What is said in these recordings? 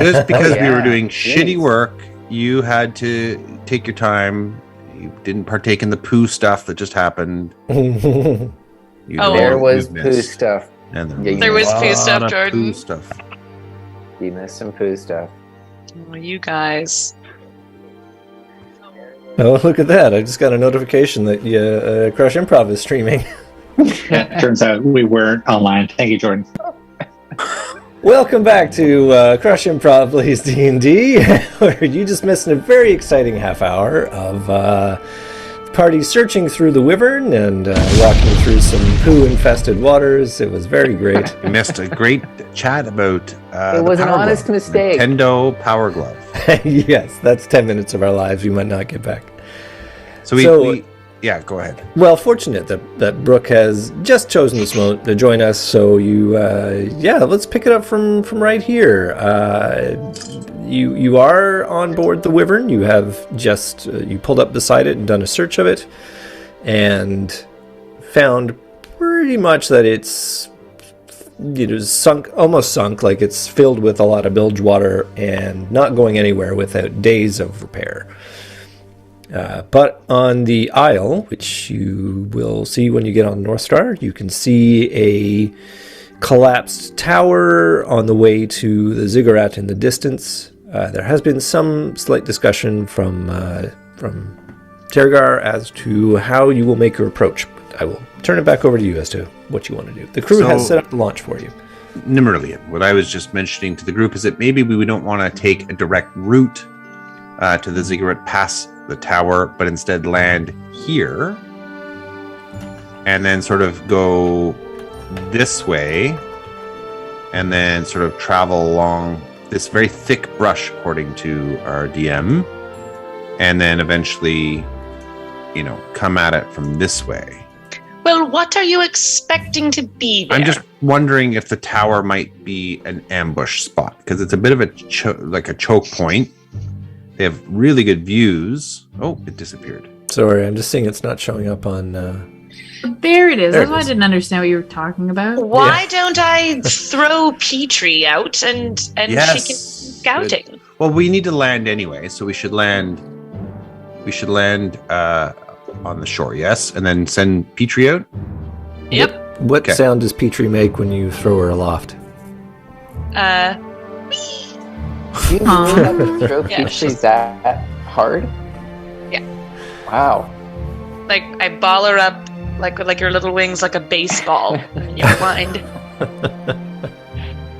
Just because we were doing shitty work, you had to take your time. You didn't partake in the poo stuff that just happened. There was poo stuff. And there was poo stuff, Jordan. Poo stuff. You missed some poo stuff. Oh, you guys. Oh, look at that. I just got a notification that Crush Improv is streaming. Yeah, turns out we weren't online. Thank you, Jordan. Welcome back to Crush Improv Plays D&D, where you just missed a very exciting half hour of parties searching through the Wyvern and walking through some poo-infested waters. It was very great. You missed a great chat about it was an honest mistake. Nintendo Power Glove. Yes, that's 10 minutes of our lives we might not get back. So we yeah, go ahead. Well, fortunate that Brooke has just chosen to join us. So let's pick it up from right here. You are on board the Wyvern. You have just you pulled up beside it and done a search of it, and found pretty much that it's almost sunk, like it's filled with a lot of bilge water and not going anywhere without days of repair. But on the Isle, which you will see when you get on North Star, you can see a collapsed tower on the way to the ziggurat in the distance. There has been some slight discussion from Tergar as to how you will make your approach. But I will turn it back over to you as to what you want to do. The crew has set up the launch for you. Nimmerlian, what I was just mentioning to the group is that maybe we don't want to take a direct route to the ziggurat past the tower, but instead land here and then sort of go this way and then sort of travel along this very thick brush, according to our DM, and then eventually, come at it from this way. Well, what are you expecting to be there? I'm just wondering if the tower might be an ambush spot, because it's a bit of a choke point. They have really good views. Oh, it disappeared. Sorry, I'm just seeing it's not showing up on... There it is. That's why I didn't understand what you were talking about. Why don't I throw Petrie out and yes, she can scouting? Good. Well, we need to land anyway, so we should land on the shore, yes? And then send Petrie out? Yep. What sound does Petrie make when you throw her aloft? You really have to throw Petrie that hard? Yeah. Wow. Like I ball her up like with your little wings, like a baseball in your mind.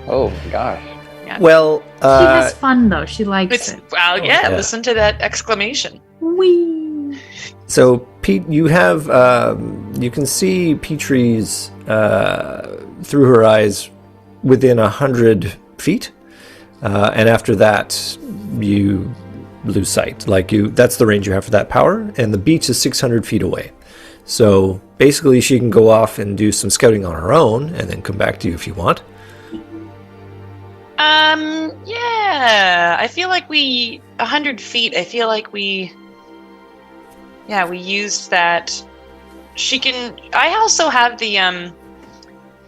Oh gosh. Yeah. Well, she has fun though. She likes it. Well, yeah. Listen to that exclamation. Whee! So, Pete, you have you can see Petrie's through her eyes within 100 feet. And after that, you lose sight. That's the range you have for that power, and the beach is 600 feet away. So basically, she can go off and do some scouting on her own, and then come back to you if you want. Yeah. I feel like 100 feet. I feel like we used that. She can. I also have the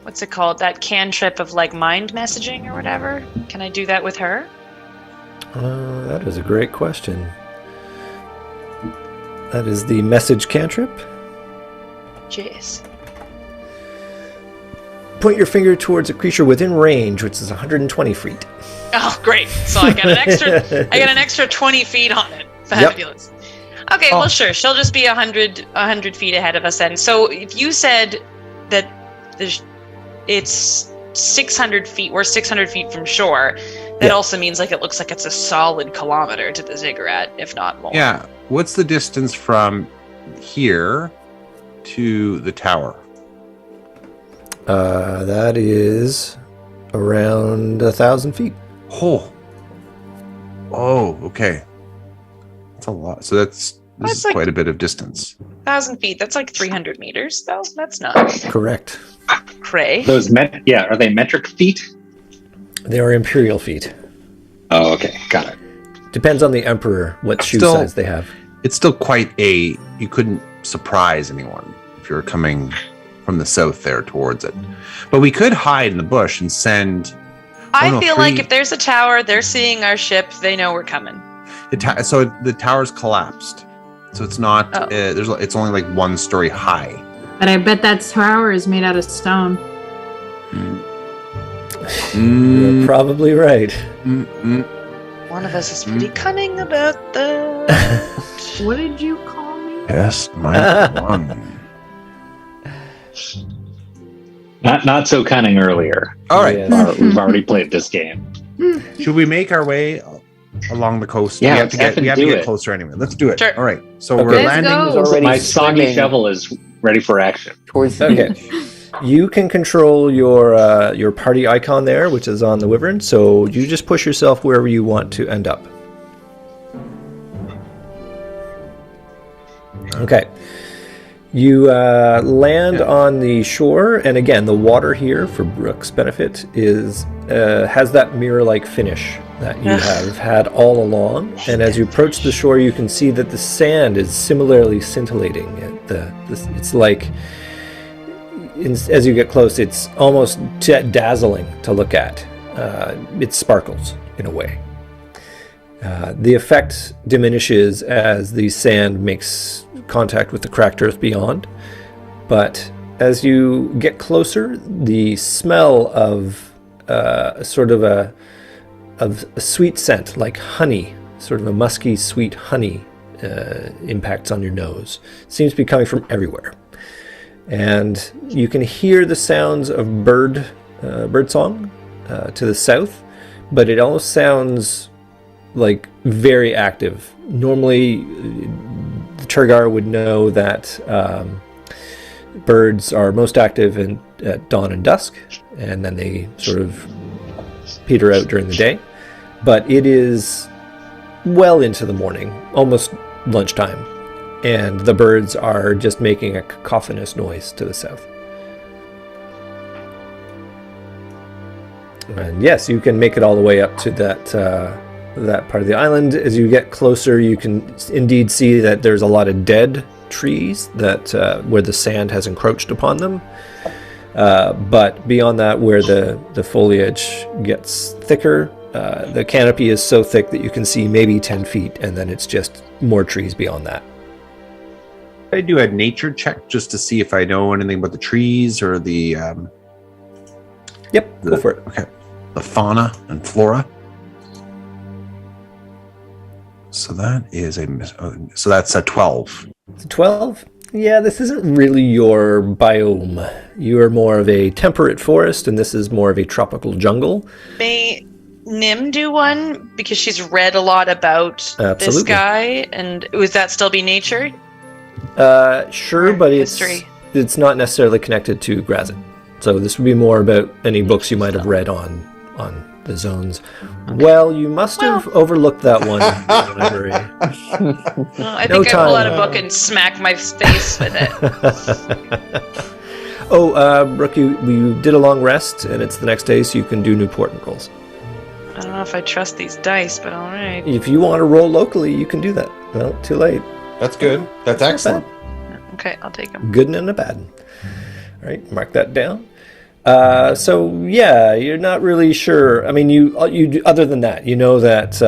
what's it called? That cantrip of mind messaging or whatever. Can I do that with her? That is a great question. That is the message cantrip. Jeez. Point your finger towards a creature within range, which is 120 feet. Oh, great! So I got an extra 20 feet on it. Fabulous. Yep. Okay, well, sure. She'll just be 100 feet ahead of us then. So if you said that it's 600 feet. We're 600 feet from shore. That also means it looks like it's a solid kilometer to the ziggurat, if not more. Yeah. What's the distance from here to the tower? That is around 1,000 feet. Oh, okay. That's a lot. So this is quite a bit of distance. 1,000 feet. That's like 300 meters, though. That's not correct. Cray. Those are they metric feet? They are imperial feet. Oh, okay, got it. Depends on the emperor what shoe size they have. It's still quite you couldn't surprise anyone if you're coming from the south there towards it. But we could hide in the bush and send I feel like 3. if there's a tower, they're seeing our ship. They know we're coming. So the tower's collapsed. So it's not. Oh. It's only like 1 story high. But I bet that tower is made out of stone. You're probably right. One of us is pretty cunning about that. What did you call me? Test my one. Not so cunning earlier. All right. Yeah. We've already played this game. Should we make our way along the coast? Yeah, we have to get do it. closer anyway. Let's do it. Sure. All right. So Okay. we're Let's landing. go. He's already My soggy swimming shovel is ready for action. towards the Okay. beach. You can control your party icon there, which is on the Wyvern. So you just push yourself wherever you want to end up. Okay. You land on the shore, and again, the water here, for Brooke's benefit, has that mirror-like finish that you have had all along. And as you approach the shore, you can see that the sand is similarly scintillating. It's like, as you get close, it's almost dazzling to look at. It sparkles in a way. The effect diminishes as the sand makes contact with the cracked earth beyond, but as you get closer, the smell of sort of a sweet scent, like honey, sort of a musky, sweet honey, impacts on your nose. It seems to be coming from everywhere, and you can hear the sounds of bird song to the south, but it almost sounds like very active. Normally, the Turgar would know that birds are most active at dawn and dusk, and then they sort of peter out during the day. But it is well into the morning, almost lunchtime, and the birds are just making a cacophonous noise to the south. And yes, you can make it all the way up to that part of the island. As you get closer, you can indeed see that there's a lot of dead trees that where the sand has encroached upon them. But beyond that, where the foliage gets thicker, the canopy is so thick that you can see maybe 10 feet, and then it's just more trees beyond that. I do a nature check just to see if I know anything about the trees or the Yep, go for it. Okay, the fauna and flora. So that is so that's a 12. 12? Yeah, this isn't really your biome. You are more of a temperate forest, and this is more of a tropical jungle. May Nim do one because she's read a lot about this Absolutely. guy, and would that still be nature? Sure, Or but history. it's not necessarily connected to Grazit. So this would be more about any books you might have read on the zones. Well, you must have overlooked that one. Whenever Well, I No think I pull out time. a book and smack my face with it. Brooke, you did a long rest, and it's the next day, so you can do new portent rolls. I don't know if I trust these dice, but all right. If you want to roll locally, you can do that. Well, too late. That's good. That's Not excellent. Okay, I'll take them. Good and a bad. All right, mark that down. So yeah, you're not really sure. I mean, you other than that, you know that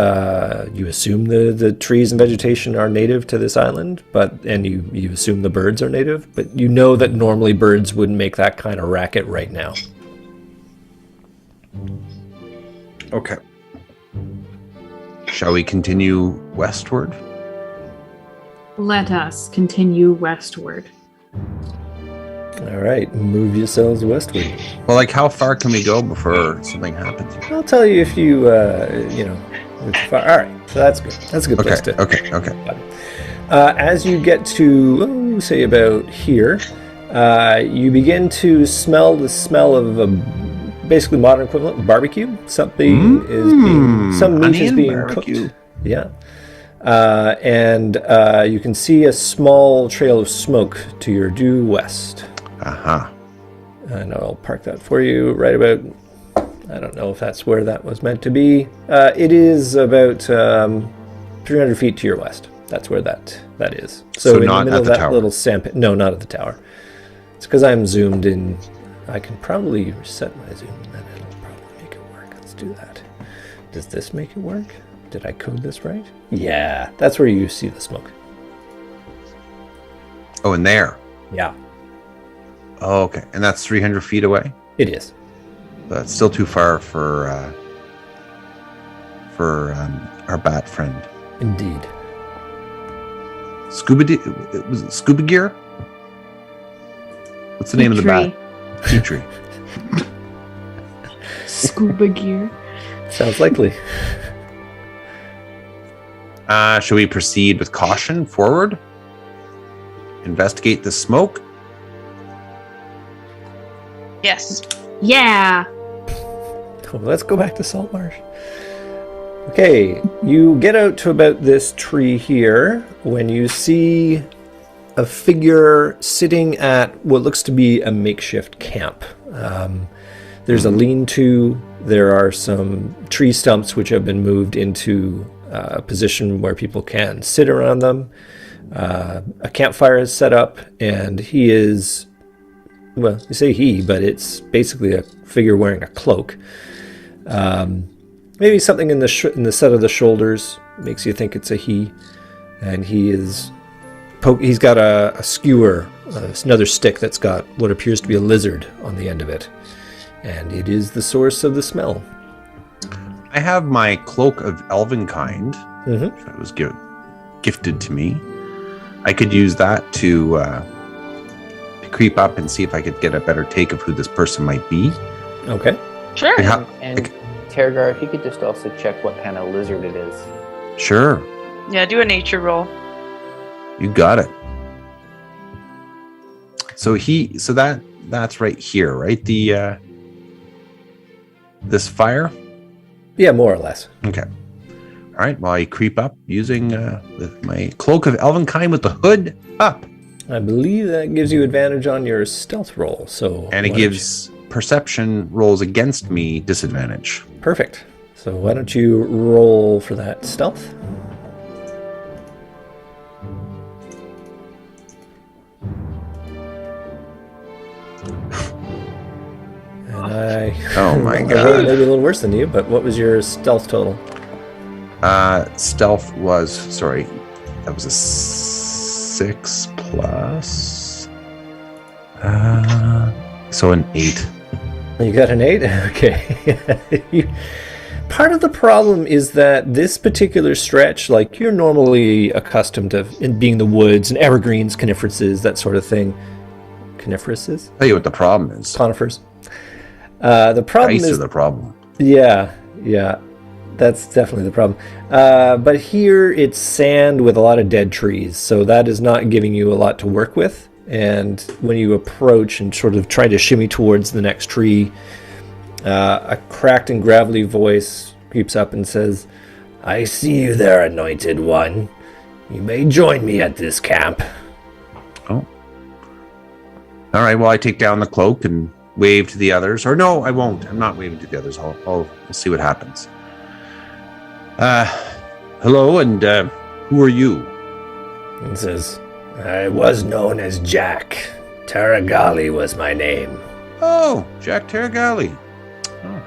you assume the trees and vegetation are native to this island, and you assume the birds are native, but you know that normally birds wouldn't make that kind of racket right now. Okay. Shall we continue westward? Let us continue westward. All right, move yourselves westward. Well, like how far can we go before something happens? I'll tell you if you it's far. All right, so that's good. That's a good place to. Okay. As you get to, say, about here, you begin to smell the smell of a basically modern equivalent of barbecue. Some meat is being barbecue. cooked. Yeah. And you can see a small trail of smoke to your due west. Uh-huh. And I'll park that for you right about, I don't know if that's where that was meant to be. It is about 300 feet to your west. That's where that is. So in not the middle at of the that tower. little sandpit. No, not at the tower. It's because I'm zoomed in. I can probably reset my zoom and then it'll probably make it work. Let's do do that. Does this make it work? Did I code this right? Yeah, that's where you see the smoke. Oh, in there. Yeah, Oh, okay. And that's 300 feet away? it is. That's still too far for our bat friend. Indeed. Was it scuba gear? What's the name of the bat? Petrie. Scuba gear. Sounds likely. Should we proceed with caution forward? Investigate the smoke? Yes. Yeah. Well, let's go back to Salt Marsh. Okay, you get out to about this tree here when you see a figure sitting at what looks to be a makeshift camp. There's a lean-to. There are some tree stumps which have been moved into a position where people can sit around them. A campfire is set up, and he is, well, you say he, but it's basically a figure wearing a cloak. Maybe something in the in the set of the shoulders makes you think it's a he, and he is he's got a skewer, another stick that's got what appears to be a lizard on the end of it, and it is the source of the smell. I have my cloak of elvenkind, Mm-hmm. that was gifted to me. I could use that to creep up and see if I could get a better take of who this person might be. Okay. Sure. And Tergar, if you could just also check what kind of lizard it is. Sure, Yeah, do a nature roll. you got it. So that's right here, right? The this fire. Yeah, more or less. Okay. All right. Well, I creep up using with my cloak of elvenkind with the hood up, I believe that gives you advantage on your stealth roll. So and it why don't gives perception rolls against me disadvantage. you- perfect. So why don't you roll for that stealth? And Oh my I rolled god. maybe a little worse than you, but what was your stealth total? Stealth was, sorry, that was a 6 plus. So an 8. You got an 8? Okay. Part of the problem is that this particular stretch, like, you're normally accustomed to in being the woods and evergreens, coniferouses, that sort of thing. Coniferouses? Tell you what the problem is. Conifers. The problem Ice is is the problem. Yeah, that's definitely the problem. But here it's sand with a lot of dead trees, so that is not giving you a lot to work with. And when you approach and sort of try to shimmy towards the next tree, a cracked and gravelly voice creeps up and says, "I see you there, anointed one. You may join me at this camp." Oh. All right. Well, I take down the cloak and wave to the others. Or no, I won't. I'm not waving to the others. We'll see what happens. Hello, and who are you? And says, "I was known as Jack. Taragali was my name." Oh, Jack Terragali. Oh,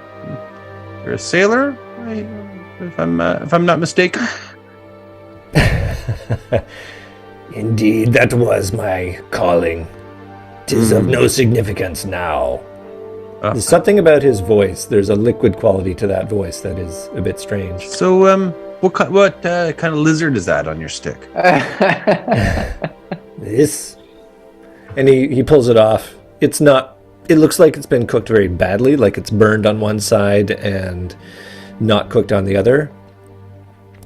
you're a sailor, if I'm not mistaken. Indeed, that was my calling. 'Tis of no significance now. There's something about his voice. There's a liquid quality to that voice that is a bit strange. So, what kind of lizard is that on your stick? This, and he pulls it off. It's not. It looks like it's been cooked very badly, like it's burned on one side and not cooked on the other.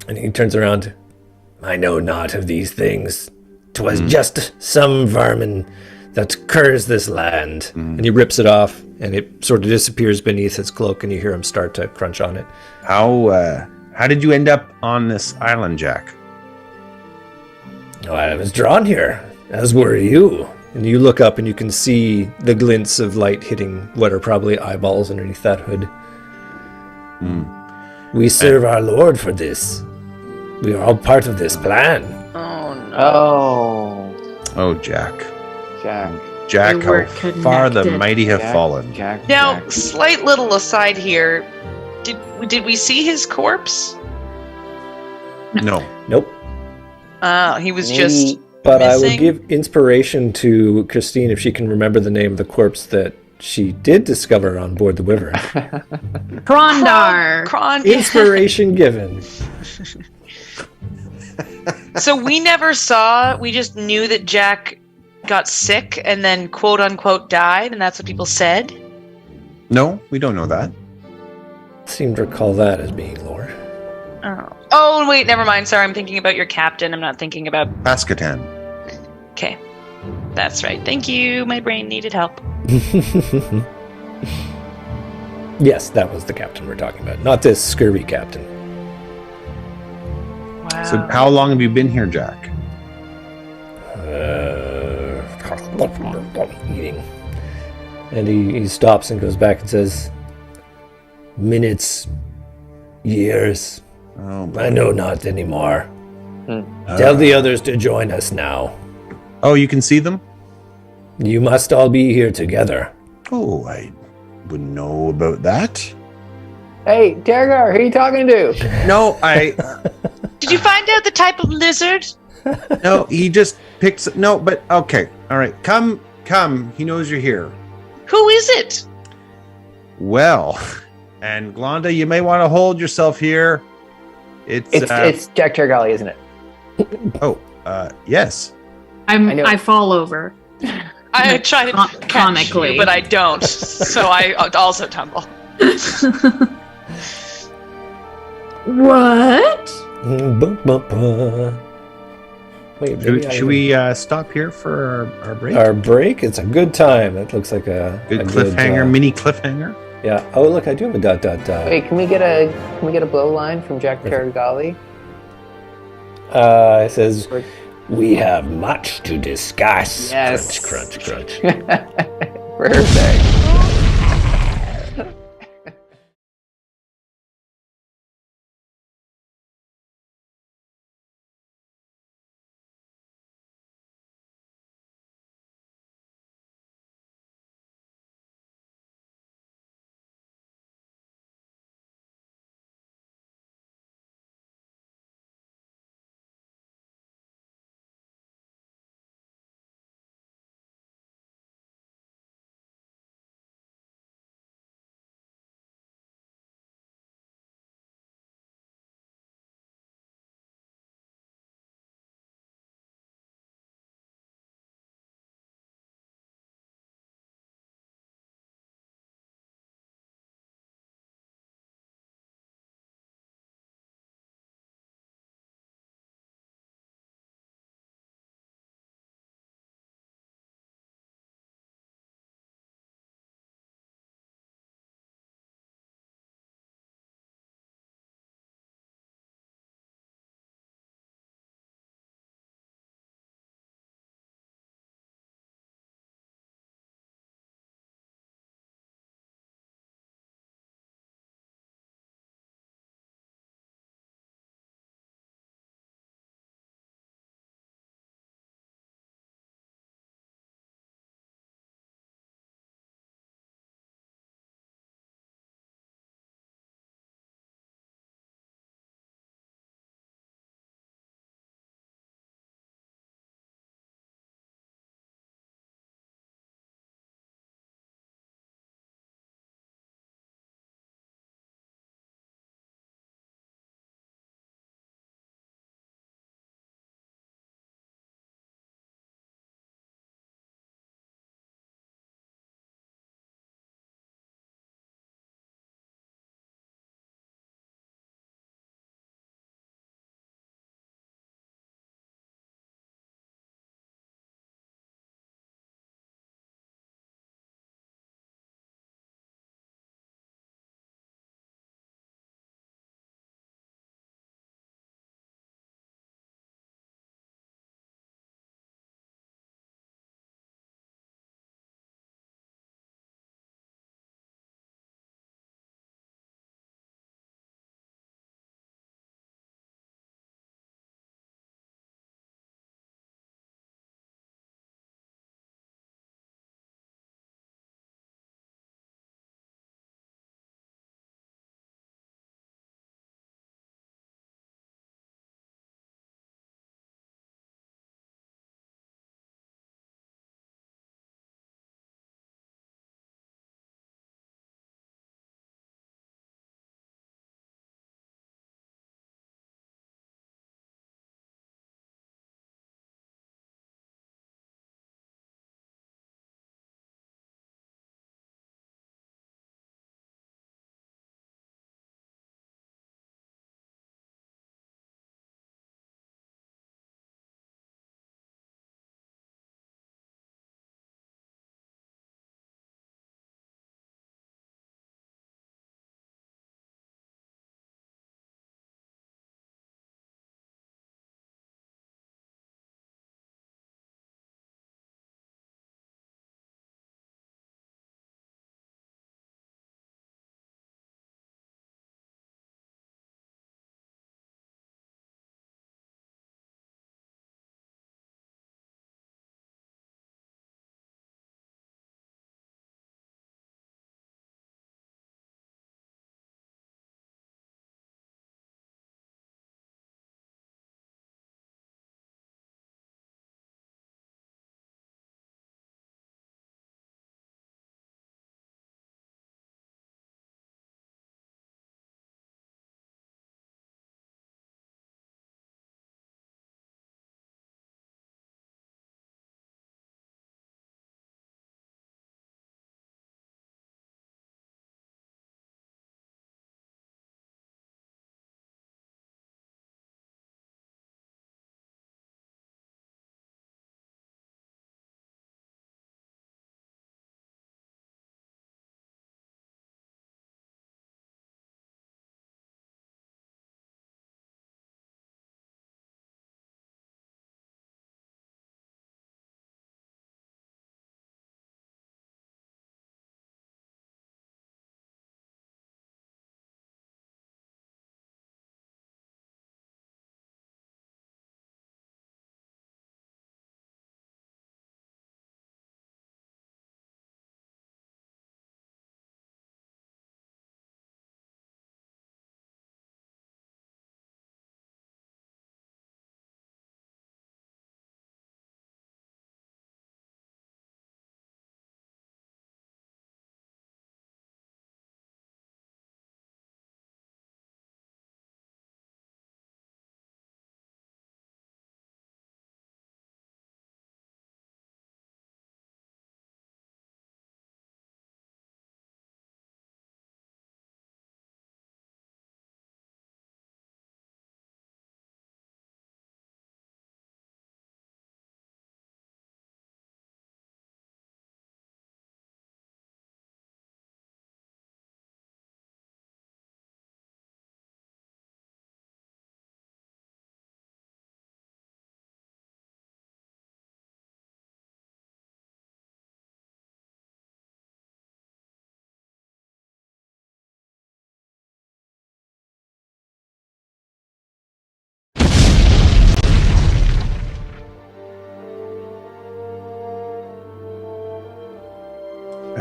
And he turns around. "I know not of these things. 'Twas just some vermin that curs this land." And he rips it off, and it sort of disappears beneath his cloak, and you hear him start to crunch on it. How did you end up on this island, Jack? "Oh, I was drawn here, as were you." And you look up and you can see the glints of light hitting what are probably eyeballs underneath that hood. "We serve our Lord for this. We are all part of this plan." Oh no. Oh, Oh, Jack. Jack. We were How far the connected. mighty have Jack, fallen. Jack. Now, Jack. slight little aside here. Did we see his corpse? No. Nope. He was Maybe- just But I will missing? give inspiration to Christine if she can remember the name of the corpse that she did discover on board the Wyvern. Krondar. Kron. Inspiration given. So we never saw. We just knew that Jack got sick and then quote unquote died, and that's what people said. No, we don't know that. Seem to recall that as being lore. Oh wait, never mind. Sorry, I'm thinking about your captain. I'm not thinking about. Paskatan. Okay, that's right. Thank you. My brain needed help. Yes, that was the captain we're talking about, not this scurvy captain. Wow. So how long have you been here, Jack? Eating. And he stops and goes back and says, minutes, years, Oh, I know not anymore. Tell the others to join us now. Oh, you can see them? You must all be here together. Oh, I wouldn't know about that. Hey, Tergar, who are you talking to? No, Did you find out the type of lizard? no, he just picks. No, but okay, all right. Come. He knows you're here. Who is it? Well, and Glonda, you may want to hold yourself here. It's Jack Tergali, isn't it? Yes. I know. I fall over. I try to catch comically. you, but I don't. So I also tumble. What? Wait, maybe Should we stop here for our break? Our break? It's a good time. That looks like a Good a cliffhanger, mini cliffhanger. Yeah. Oh, look, I do have a ... Wait, can we get a blow line from Jack Tergali? It says, we have much to discuss. Yes. Crunch, crunch, crunch. Perfect.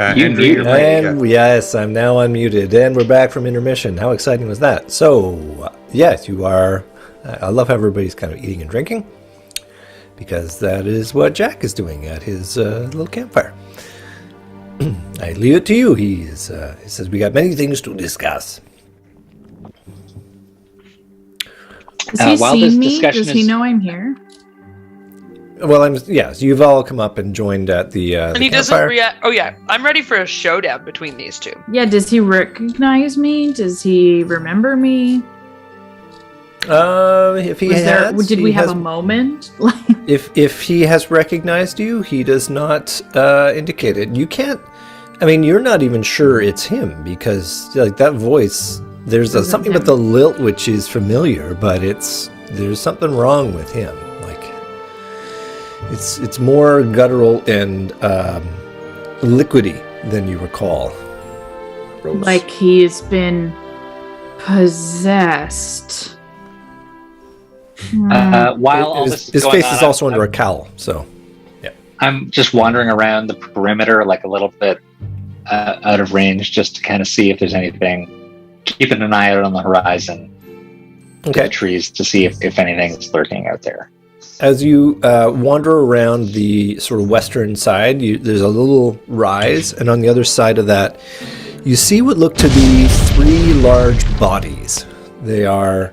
Andrew, you're right, And yes, I'm now unmuted, and we're back from intermission. How exciting was that? So, yes, you are. I love how everybody's kind of eating and drinking, because that is what Jack is doing at his little campfire. I leave it to you. He says we got many things to discuss. Has he while this seen me? discussion Does he is- know I'm here? Well, yes, you've all come up and joined at the And he campfire. doesn't react. Oh yeah, I'm ready for a showdown between these two. Yeah, does he recognize me? Does he remember me? If he has, Did he we have has- a moment? If he has recognized you, he does not indicate it. You can't. I mean, you're not even sure it's him because, like, that voice. There's something about the lilt which is familiar, but there's something wrong with him. Like, it's more guttural and liquidy than you recall. Rose. Like he's been possessed. While all this is his going face on, is also under a cowl, so I'm just wandering around the perimeter, like a little bit out of range, just to kind of see if there's anything. Keeping an eye out on the horizon, okay. the trees, to see if anything is lurking out there. As you wander around the sort of western side, there's a little rise, and on the other side of that, you see what look to be 3 large bodies. They are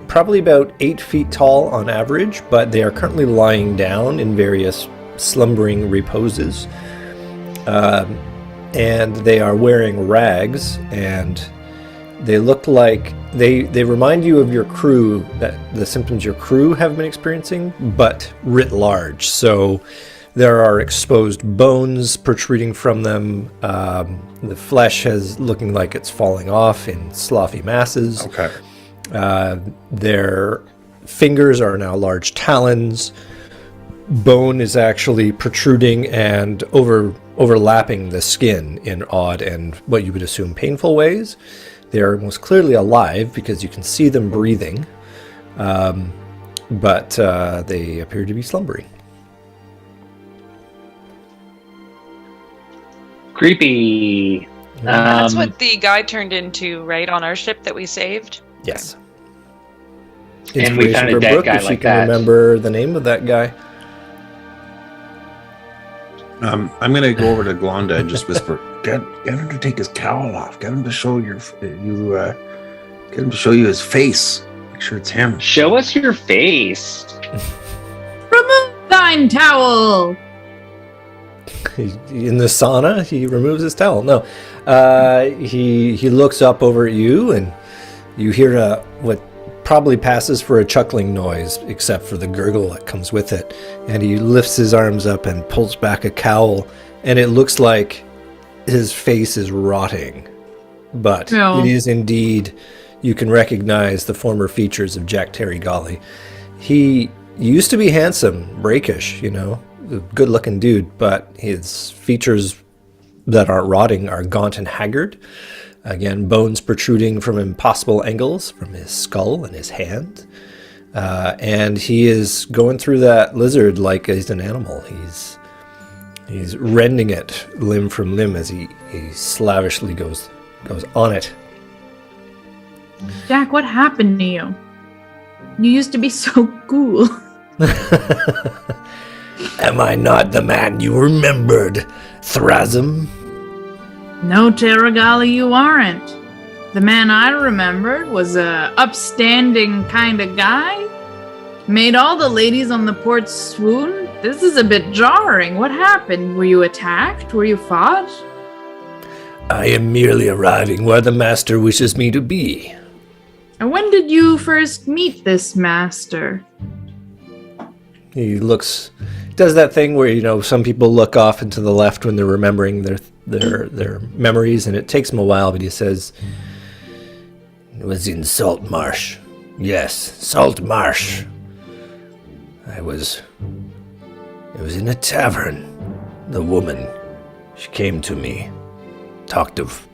probably about 8 feet tall on average, but they are currently lying down in various slumbering reposes. And they are wearing rags, and they look like they remind you of your crew, that the symptoms your crew have been experiencing, but writ large. So there are exposed bones protruding from them. The flesh is looking like it's falling off in sloughy masses. Okay. Their fingers are now large talons. Bone is actually protruding and overlapping the skin in odd and what you would assume painful ways. They are most clearly alive because you can see them breathing, but they appear to be slumbering. Creepy. That's what the guy turned into, right, on our ship that we saved? Yes. And we found a for dead Brooke, guy if she like can that. remember the name of that guy. I'm gonna go over to Glonda and just whisper, "Get him to take his cowl off. Get him to show get him to show you his face. Make sure it's him." Show us your face. Remove thine towel! In the sauna, he removes his towel. No, he looks up over at you, and you hear what probably passes for a chuckling noise, except for the gurgle that comes with it. And he lifts his arms up and pulls back a cowl, and it looks like his face is rotting. But No. it is indeed, you can recognize the former features of Jack Terry Golly. He used to be handsome, rakish, a good-looking dude, but his features that aren't rotting are gaunt and haggard. Again, bones protruding from impossible angles from his skull and his hand. And he is going through that lizard like he's an animal. He's rending it limb from limb as he slavishly goes on it. Jack, what happened to you? You used to be so cool. Am I not the man you remembered, Thrasm? No, Terragali, you aren't. The man I remembered was a upstanding kind of guy. Made all the ladies on the port swoon. This is a bit jarring. What happened? Were you attacked? Were you fought? I am merely arriving where the master wishes me to be. And when did you first meet this master? He does that thing where, some people look off and to the left when they're remembering their memories, and it takes him a while, but he says, "It was in Salt Marsh. Yes, Salt Marsh. It was in a tavern. The woman, she came to me, talked of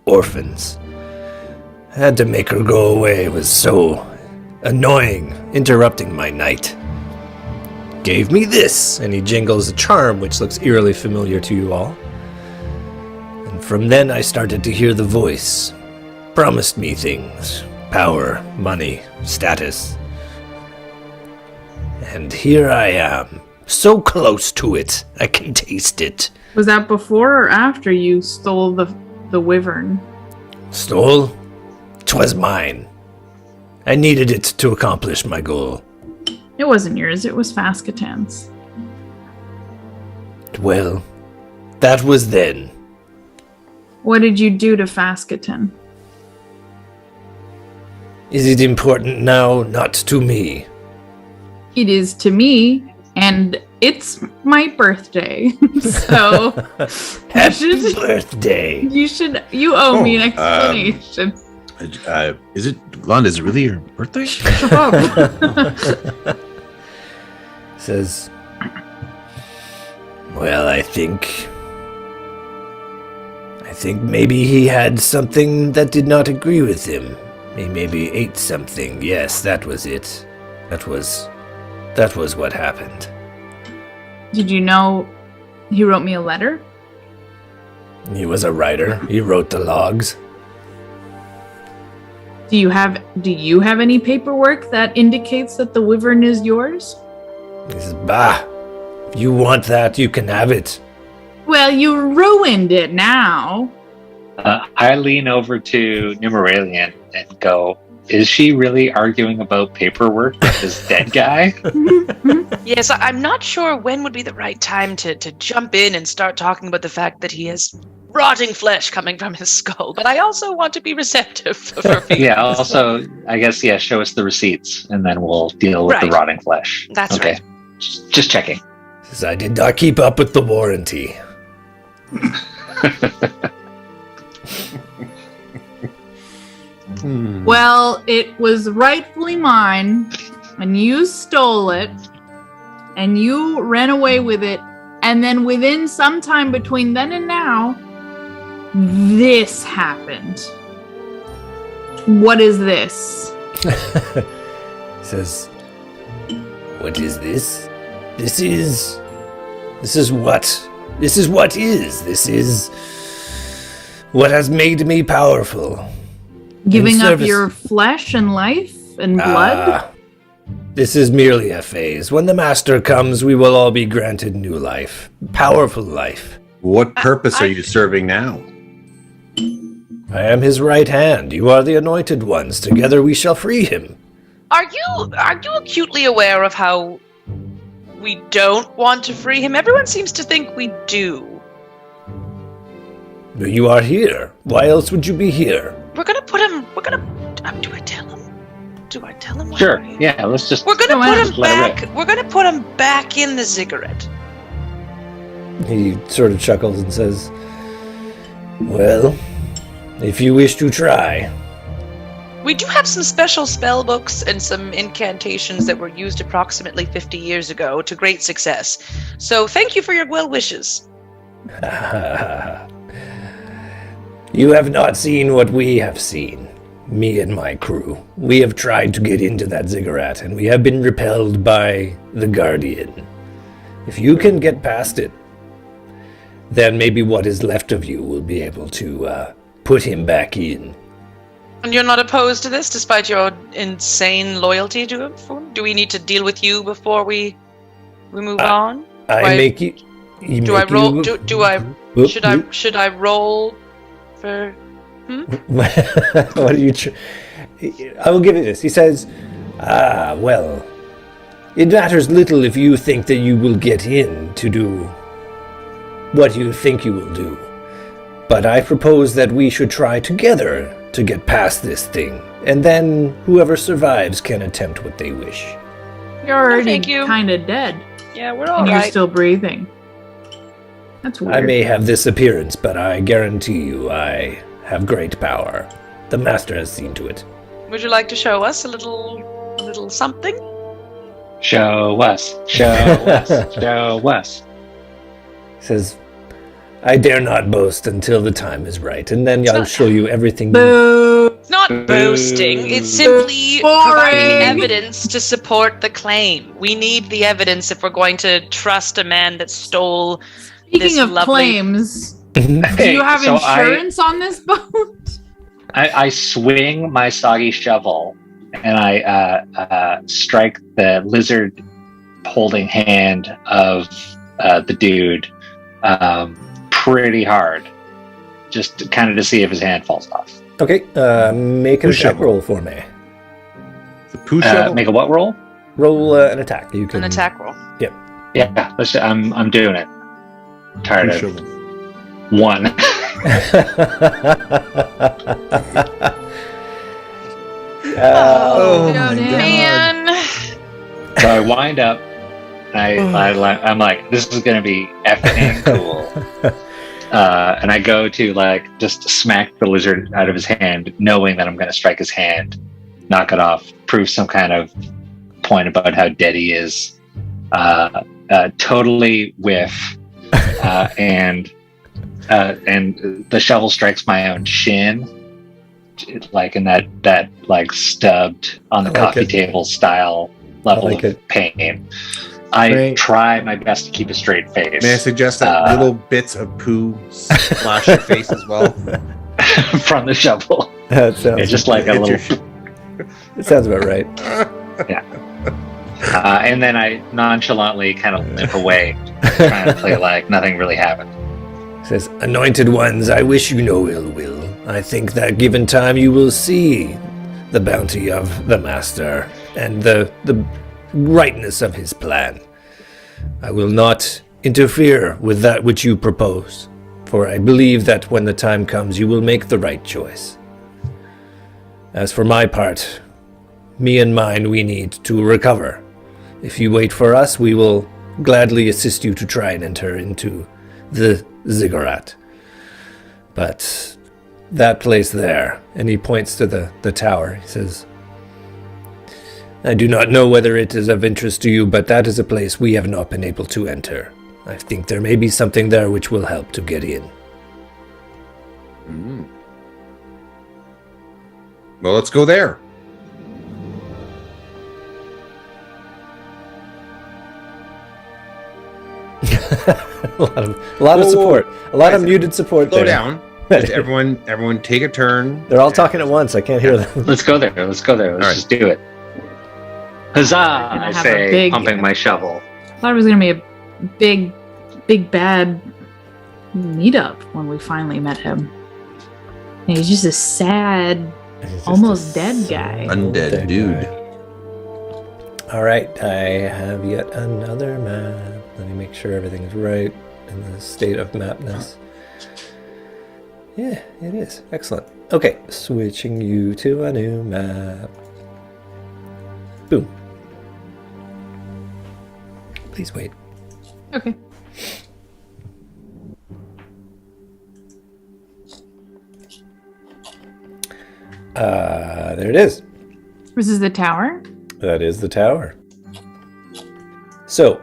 orphans. I had to make her go away. It was so annoying, interrupting my night. gave me this, and he jingles a charm which looks eerily familiar to you all. And from then I started to hear the voice. Promised me things. Power, money, status. And here I am. So close to it. I can taste it. Was that before or after you stole the wyvern? Stole? 'Twas mine. I needed it to accomplish my goal. It wasn't yours, it was Faskatan's. Well, that was then. What did you do to Faskatan? Is it important now? Not to me. It is to me, and it's my birthday. So Happy birthday. you owe me an explanation. Is it, Lon, is it really your birthday? Shut up. Says, well, I think maybe he had something that did not agree with him. He maybe ate something. Yes, that was it. That was what happened. Did you know he wrote me a letter? He was a writer. He wrote the logs. Do you have any paperwork that indicates that the wyvern is yours? He says, bah, if you want that, you can have it. Well, you ruined it now. I lean over to Numeralian and go, is she really arguing about paperwork with this dead guy? Yes, I'm not sure when would be the right time to jump in and start talking about the fact that he has rotting flesh coming from his skull, but I also want to be receptive for feelings. Yeah, also, I guess, show us the receipts, and then we'll deal with the Right. rotting flesh. That's okay. right. Just checking. Says, I did not keep up with the warranty. Well, it was rightfully mine, and you stole it, and you ran away with it, and then within some time between then and now, this happened. What is this? Says, what is this? This is what what has made me powerful. Giving up service- your flesh and life and blood? This is merely a phase. When the master comes, we will all be granted new life. Powerful life. What purpose are you serving now? I am his right hand. You are the anointed ones. Together we shall free him. Are you acutely aware of how we don't want to free him? Everyone seems to think we do. You are here. Why else would you be here? Do I tell him? Do I tell him? Sure. Yeah, let's just... We're gonna Go put ahead. him Let it back. We're gonna put him back in the ziggurat. He sort of chuckles and says, well, if you wish to try. We do have some special spell books and some incantations that were used approximately 50 years ago to great success. So thank you for your well wishes. You have not seen what we have seen. Me and my crew. We have tried to get into that ziggurat, and we have been repelled by the Guardian. If you can get past it, then maybe what is left of you will be able to put him back in. And you're not opposed to this, despite your insane loyalty to him? Do we need to deal with you before we move on? I make you... Do I roll? Should I roll for? What are you... I will give you this. He says, well, it matters little if you think that you will get in to do what you think you will do. But I propose that we should try together to get past this thing, and then whoever survives can attempt what they wish. You're already thank you. kind of dead, Yeah, we're and all you're right. still breathing. That's weird. I may have this appearance, but I guarantee you I have great power. The master has seen to it. Would you like to show us a little something? Show us. Show us. Show us. He says, I dare not boast until the time is right, and then I'll show you everything. Boo! It's not not boasting. It's simply providing evidence to support the claim. We need the evidence if we're going to trust a man that stole. Speaking of claims, do you have insurance on this boat? I swing my soggy shovel and I strike the lizard holding hand of the dude pretty hard, just kind of to see if his hand falls off. Okay, make an attack roll for me. The poo shovel? Make a what roll? Roll an attack. You can An attack roll. Yep. Yeah, I'm doing it. Tired Poo of shovel. one. Oh, my Man. So I wind up, and I'm like, this is gonna be effing cool. And I go to just smack the lizard out of his hand, knowing that I'm gonna strike his hand, knock it off, prove some kind of point about how dead he is. Totally whiff, and the shovel strikes my own shin, in that stubbed on the coffee table style level of pain. I try my best to keep a straight face. May I suggest that little bits of poo splash your face as well? From the shovel. That sounds It's just like a little. It sounds about right. Yeah. And then I nonchalantly kind of limp away, trying to play like nothing really happened. Says, "Anointed ones, I wish you no ill will. I think that given time you will see the bounty of the master and the rightness of his plan. I will not interfere with that which you propose, for I believe that when the time comes you will make the right choice. As for my part, me and mine we need to recover. If you wait for us, we will gladly assist you to try and enter into the ziggurat. But that place there," and he points to the tower, he says, "I do not know whether it is of interest to you, but that is a place we have not been able to enter. I think there may be something there which will help to get in." Well, let's go there. a lot of support. A lot of muted support Slow there. down. Just everyone take a turn. They're all talking at once. I can't hear them. Let's go there. Let's just do it. Huzzah! I have say, a big- pumping my shovel. I thought it was gonna be a big bad meetup when we finally met him. And he's just a sad, almost dead guy. Undead dude. All right, I have yet another map. Let me make sure everything's right in the state of mapness. Yeah, it is. Excellent. Okay, switching you to a new map. Boom. Please wait. Okay. There it is. This is the tower. That is the tower. So,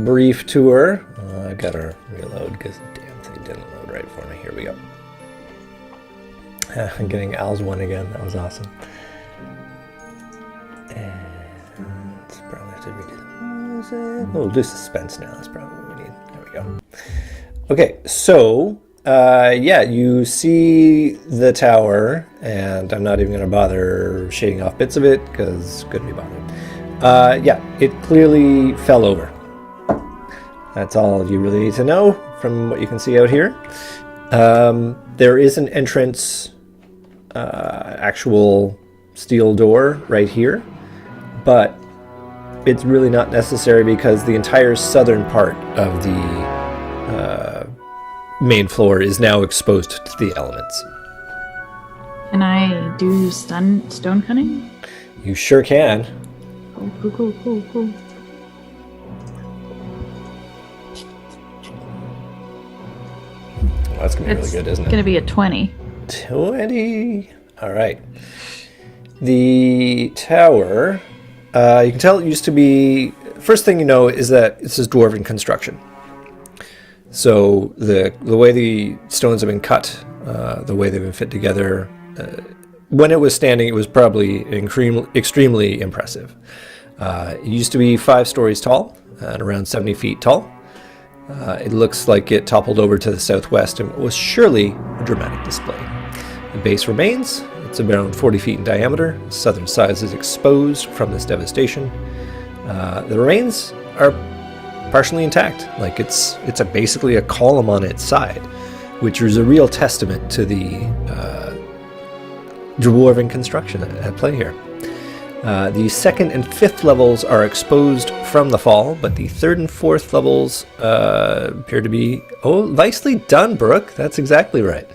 brief tour. I gotta reload because the damn thing didn't load right for me. Here we go. I'm getting Al's one again. That was awesome. And it's probably have to redo the music. We'll do suspense now. That's probably what we need. There we go. Okay, so yeah, you see the tower, and I'm not even going to bother shading off bits of it because couldn't be bothered. Yeah, it clearly fell over. That's all you really need to know from what you can see out here. There is an entrance, actual steel door right here, but it's really not necessary because the entire southern part of the main floor is now exposed to the elements. Can I do stone cutting? You sure can. Cool. Well, that's going to be really good, isn't It's going it? to be a 20. 20. All right. The tower, you can tell it used to be... First thing you know is that this is dwarven construction. So the way the stones have been cut, the way they've been fit together, when it was standing, it was probably extremely impressive. It used to be 5 stories tall and around 70 feet tall. It looks like it toppled over to the southwest and was surely a dramatic display. The base remains. It's around 40 feet in diameter. The southern side is exposed from this devastation. The remains are partially intact. Like it's basically a column on its side, which is a real testament to the dwarven construction at play here. The 2nd and 5th levels are exposed from the fall, but the 3rd and 4th levels appear to be... Oh, nicely done, Brooke. That's exactly right.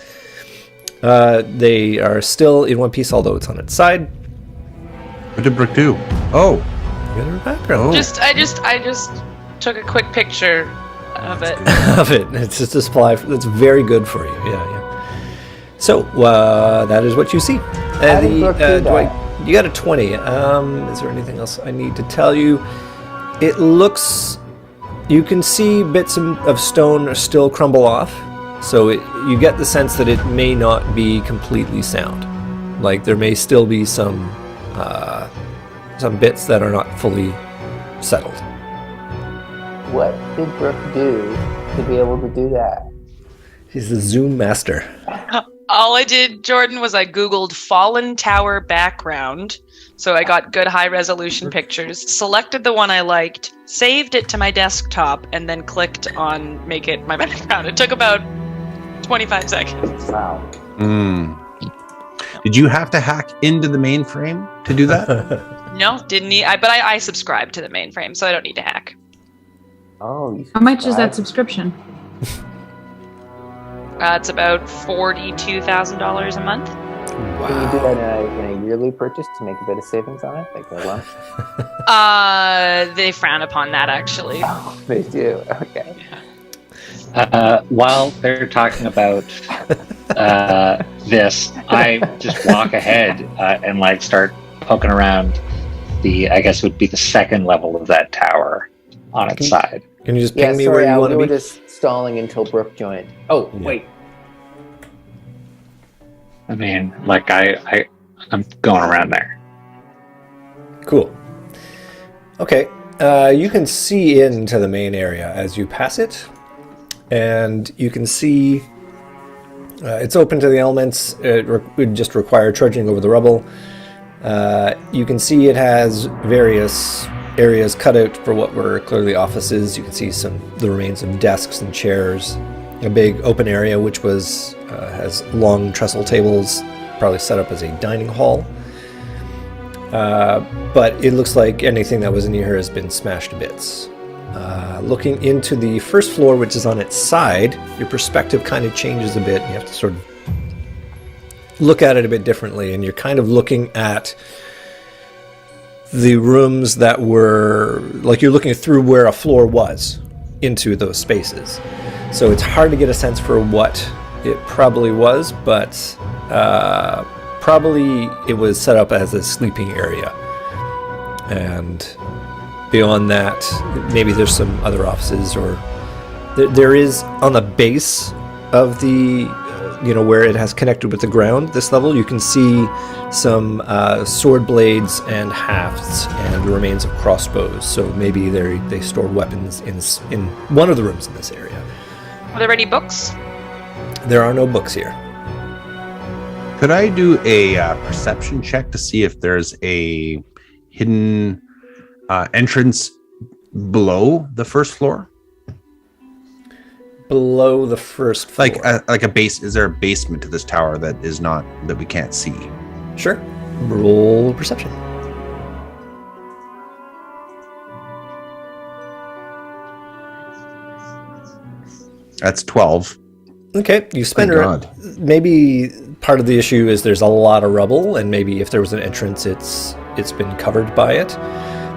They are still in one piece, although it's on its side. What did Brooke do? Oh, You got her background. I just took a quick picture of it. Of it. It's just a supply. That's very good for you. Yeah. So that is what you see. How did Brooke do that? You got a 20. Is there anything else I need to tell you? It looks... You can see bits of stone still crumble off. So you get the sense that it may not be completely sound. Like there may still be some bits that are not fully settled. What did Brooke do to be able to do that? He's the Zoom master. All I did, Jordan, was I Googled fallen tower background. So I got good high resolution pictures, selected the one I liked, saved it to my desktop, and then clicked on make it my background. It took about 25 seconds. Wow. Did you have to hack into the mainframe to do that? No, didn't need. But I subscribed to the mainframe, so I don't need to hack. Oh, you How much is that subscribed? subscription? It's about $42,000 a month. Can you do that in a yearly purchase to make a bit of savings on it, like a lump? They frown upon that, actually. Oh, they do. Okay. While they're talking about this, I just walk ahead and like start poking around I guess it would be the 2nd level of that tower on its side. Can you just Yeah, ping me sorry, where you Al, want we to were be? just stalling until Brooke joined. Oh, Yeah. wait. I mean, like I'm going around there. Cool. Okay. You can see into the main area as you pass it, and you can see it's open to the elements. It would just require trudging over the rubble. You can see it has various areas cut out for what were clearly offices. You can see the remains of desks and chairs. A big open area which has long trestle tables, probably set up as a dining hall. But it looks like anything that was in here has been smashed to bits. Looking into the first floor, which is on its side, your perspective kind of changes a bit. You have to sort of look at it a bit differently, and you're kind of looking at the rooms that were, like you're looking through where a floor was into those spaces. So it's hard to get a sense for what it probably was, but probably it was set up as a sleeping area. And beyond that, maybe there's some other offices, or there is on the base of the, where it has connected with the ground, this level, you can see some sword blades and hafts and the remains of crossbows. So maybe they store weapons in one of the rooms in this area. Are there any books? There are no books here. Could I do a perception check to see if there's a hidden entrance below the first floor? Below the first floor. Like a base. Is there a basement to this tower that we can't see? Sure. Roll perception. That's 12. Okay, you spend Thank God. Maybe part of the issue is there's a lot of rubble, and maybe if there was an entrance, it's been covered by it.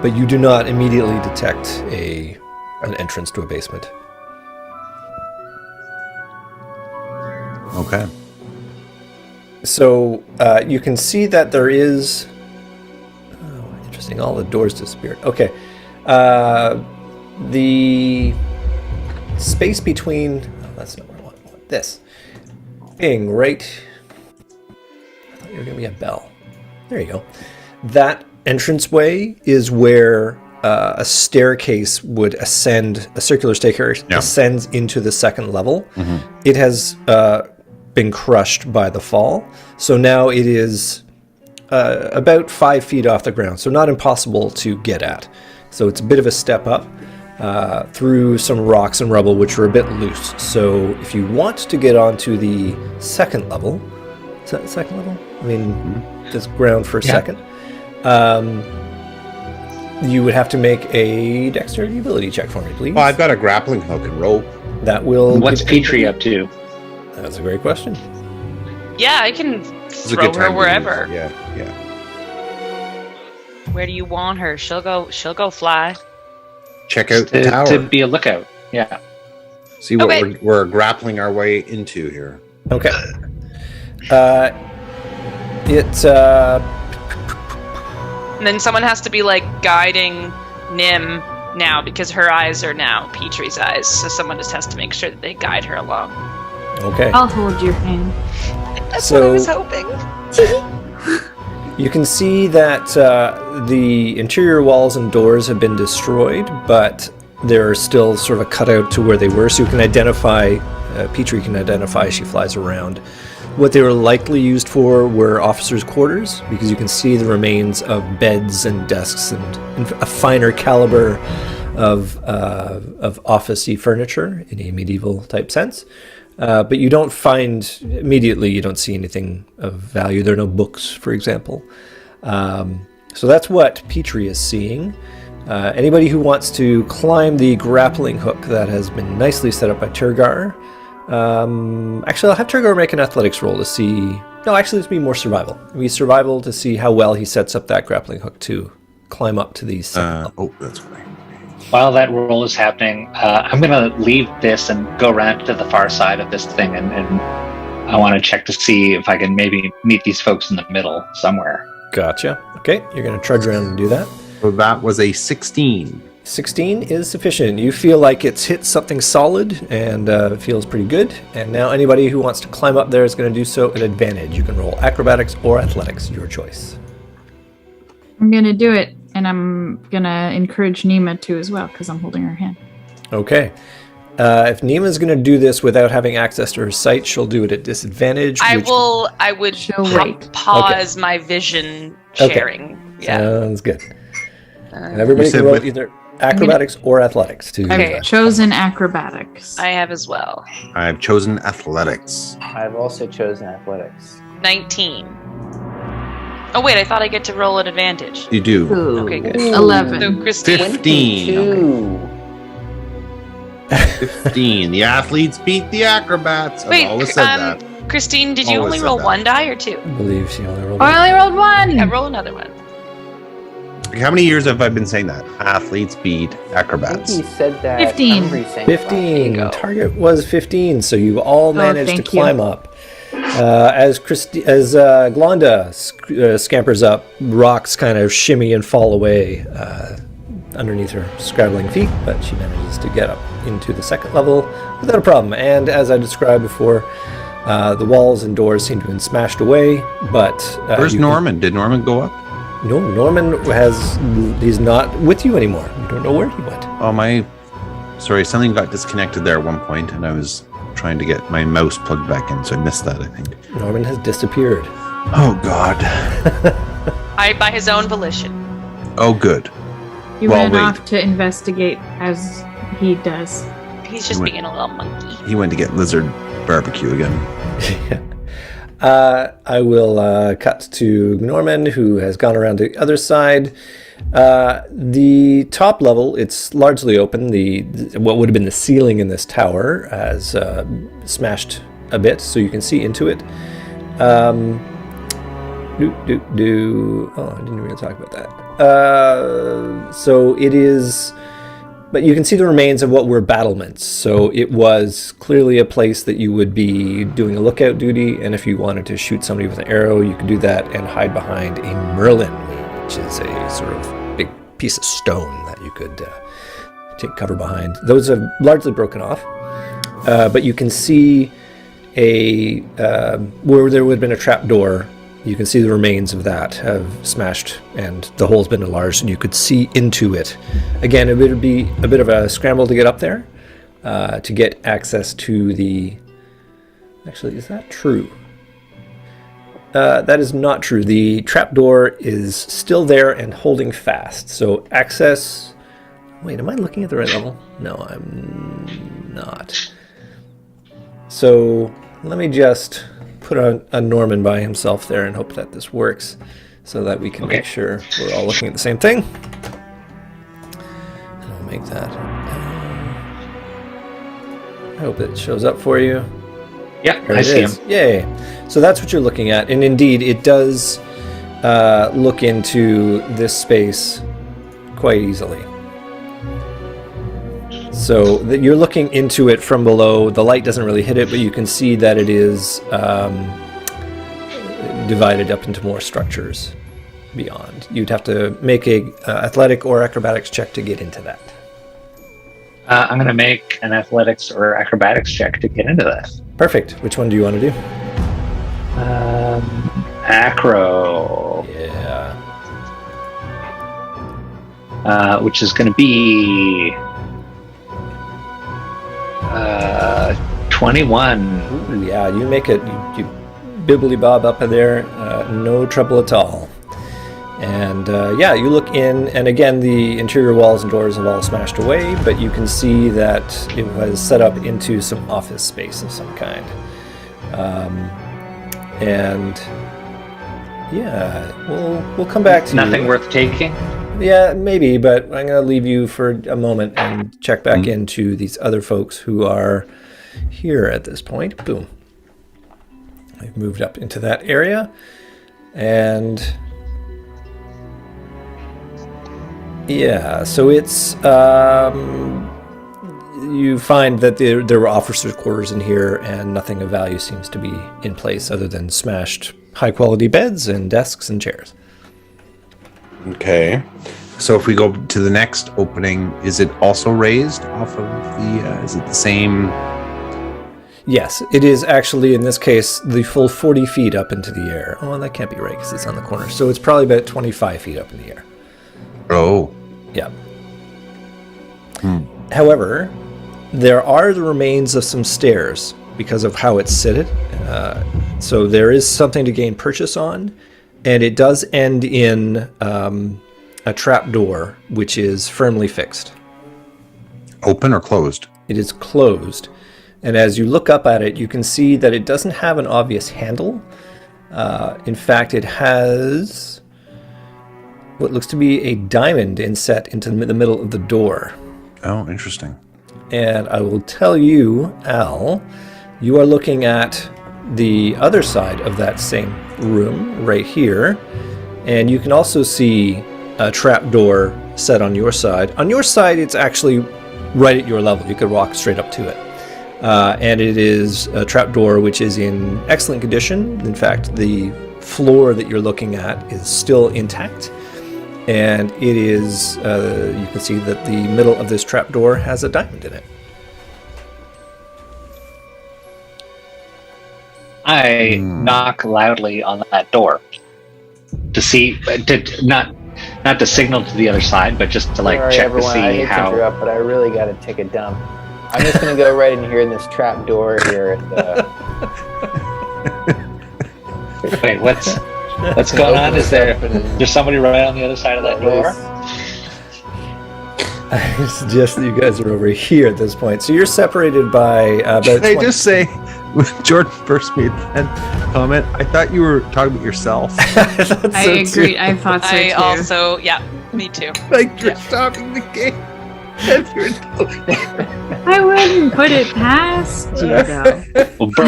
But you do not immediately detect an entrance to a basement. Okay. So you can see that there is... Oh, interesting. All the doors disappeared. Okay. The space between... Oh, that's not what I want. I want this. Being right... I thought you're going to be a bell. There you go. That entranceway is where a staircase would ascend, a circular staircase ascends into the second level. It has been crushed by the fall. So now it is about 5 feet off the ground. So not impossible to get at. So it's a bit of a step up through some rocks and rubble, which are a bit loose. So if you want to get onto the second level, is that the second level? I mean, this ground for a second. You would have to make a dexterity ability check for me, please. Well, I've got a grappling hook and rope. That will. What's Petrie up to? That's a great question. Yeah, I can It's a throw good her time to wherever. use it. Yeah. Where do you want her? She'll go fly. Check out the tower. To be a lookout. Yeah. See what Okay. we're grappling our way into here. Okay. And then someone has to be like guiding Nim now because her eyes are now Petrie's eyes. So someone just has to make sure that they guide her along. Okay. I'll hold your hand. That's So- what I was hoping. You can see that the interior walls and doors have been destroyed, but they're still sort of cut out to where they were. So you can identify, Petrie can identify as she flies around. What they were likely used for were officers' quarters, because you can see the remains of beds and desks and a finer caliber of office-y furniture in a medieval type sense. But you don't find, immediately, you don't see anything of value. There are no books, for example. So that's what Petrie is seeing. Anybody who wants to climb the grappling hook that has been nicely set up by Turgar. Actually, I'll have Turgar make an athletics roll to see... No, actually, this will be more survival. It'll be survival to see how well he sets up that grappling hook to climb up to these... That's fine. While that roll is happening, I'm going to leave this and go around to the far side of this thing, and I want to check to see if I can maybe meet these folks in the middle somewhere. Gotcha. Okay, you're going to trudge around and do that. So that was a 16. 16 is sufficient. You feel like it's hit something solid and feels pretty good. And now anybody who wants to climb up there is going to do so at advantage. You can roll acrobatics or athletics, your choice. I'm gonna do it, and I'm gonna encourage Nima to as well because I'm holding her hand. Okay. If Nima's going to do this without having access to her sight, she'll do it at disadvantage. I which- would She'll wait. pause my vision sharing. Yeah. Sounds good. And everybody You said can roll with- either acrobatics or athletics to. Okay. I've chosen acrobatics. I have as well. I've chosen athletics. I've also chosen athletics. 19. Oh wait, I thought I get to roll at advantage. You do. Ooh. Okay, good. 11. So Christine. 15. 22. 15. The athletes beat the acrobats. I've Wait, always said that. Christine, did you Always only said roll that. 1 die or 2? I believe she only rolled. Oh, I only rolled one. Yeah, roll another one. How many years have I been saying that? Athletes beat I think acrobats. he said that. 15. Humphrey saying 15. go. Target was 15, so you all managed to thank you. climb up. As Glonda scampers up, rocks kind of shimmy and fall away underneath her scrabbling feet, but she manages to get up into the second level without a problem. And as I described before, the walls and doors seem to have been smashed away, but... Where's Norman? Did Norman go up? No, Norman he's not with you anymore. You don't know where he went. Oh, sorry, something got disconnected there at one point, and I was trying to get my mouse plugged back in, so I missed that, I think. Norman has disappeared. Oh, God. By his own volition. Oh, good. He Well, ran wait. off to investigate as he does. He's just Wait. being a little monkey. He went to get lizard barbecue again. I will cut to Norman, who has gone around to the other side. The top level, it's largely open. What would have been the ceiling in this tower has smashed a bit, so you can see into it. Oh, I didn't really talk about that. So it is... But you can see the remains of what were battlements. So it was clearly a place that you would be doing a lookout duty, and if you wanted to shoot somebody with an arrow, you could do that and hide behind a merlin, which is a sort of big piece of stone that you could take cover behind. Those have largely broken off, but you can see where there would have been a trap door You can see the remains of that have smashed, and the hole's been enlarged, and you could see into it. Again, it would be a bit of a scramble to get up there, to get access to the... Actually, is that true? That is not true. The trapdoor is still there and holding fast. So access... Wait, am I looking at the right level? No, I'm not. So let me just put a Norman by himself there and hope that this works so that we can make sure we're all looking at the same thing. And I'll make that. I hope it shows up for you. Yeah, There I it see is. him. Yay. So that's what you're looking at. And indeed, it does look into this space quite easily. So you're looking into it from below. The light doesn't really hit it, but you can see that it is divided up into more structures beyond. You'd have to make a athletic or acrobatics check to get into that. I'm going to make an athletics or acrobatics check to get into that. Perfect. Which one do you want to do? Acro, Yeah. which is going to be 21. Ooh, yeah, you make it. You bibbly bob up in there. No trouble at all. And yeah, you look in, and again, the interior walls and doors have all smashed away, but you can see that it was set up into some office space of some kind. And yeah, we'll come back to Nothing you. worth taking. Yeah, maybe, but I'm going to leave you for a moment and check back into these other folks who are here at this point. Boom. I've moved up into that area, and yeah, so it's you find that there were officers' quarters in here, and nothing of value seems to be in place other than smashed high-quality beds and desks and chairs. Okay. So if we go to the next opening, is it also raised off of the, is it the same? Yes, it is actually, in this case, the full 40 feet up into the air. Oh, that can't be right because it's on the corner. So it's probably about 25 feet up in the air. Oh. Yeah. However, there are the remains of some stairs because of how it's seated. So there is something to gain purchase on, and it does end in a trap door, which is firmly fixed. Open or closed? It is closed, and as you look up at it, you can see that it doesn't have an obvious handle. In fact, it has what looks to be a diamond inset into the middle of the door. Oh, interesting. And I will tell you, Al, you are looking at the other side of that same room right here, and you can also see a trap door set on your side. On your side, it's actually right at your level. You could walk straight up to it. And it is a trap door which is in excellent condition. In fact, the floor that you're looking at is still intact. And it is, you can see that the middle of this trap door has a diamond in it. I knock loudly on that door to see, not to signal to the other side, but just to Sorry, check everyone, to see I hate how. to interrupt, but I really got to take a dump. I'm just gonna go right in here in this trap door here. Wait, what's going on? Is there's somebody right on the other side of that door? I suggest that you guys are over here at this point. So you're separated by about Can I 20 just say, when Jordan first made that comment, I thought you were talking about yourself. I agree. I thought so I too. also, yeah, me too. Like you're stopping the game. And you're I wouldn't put it past you though. Well, bro,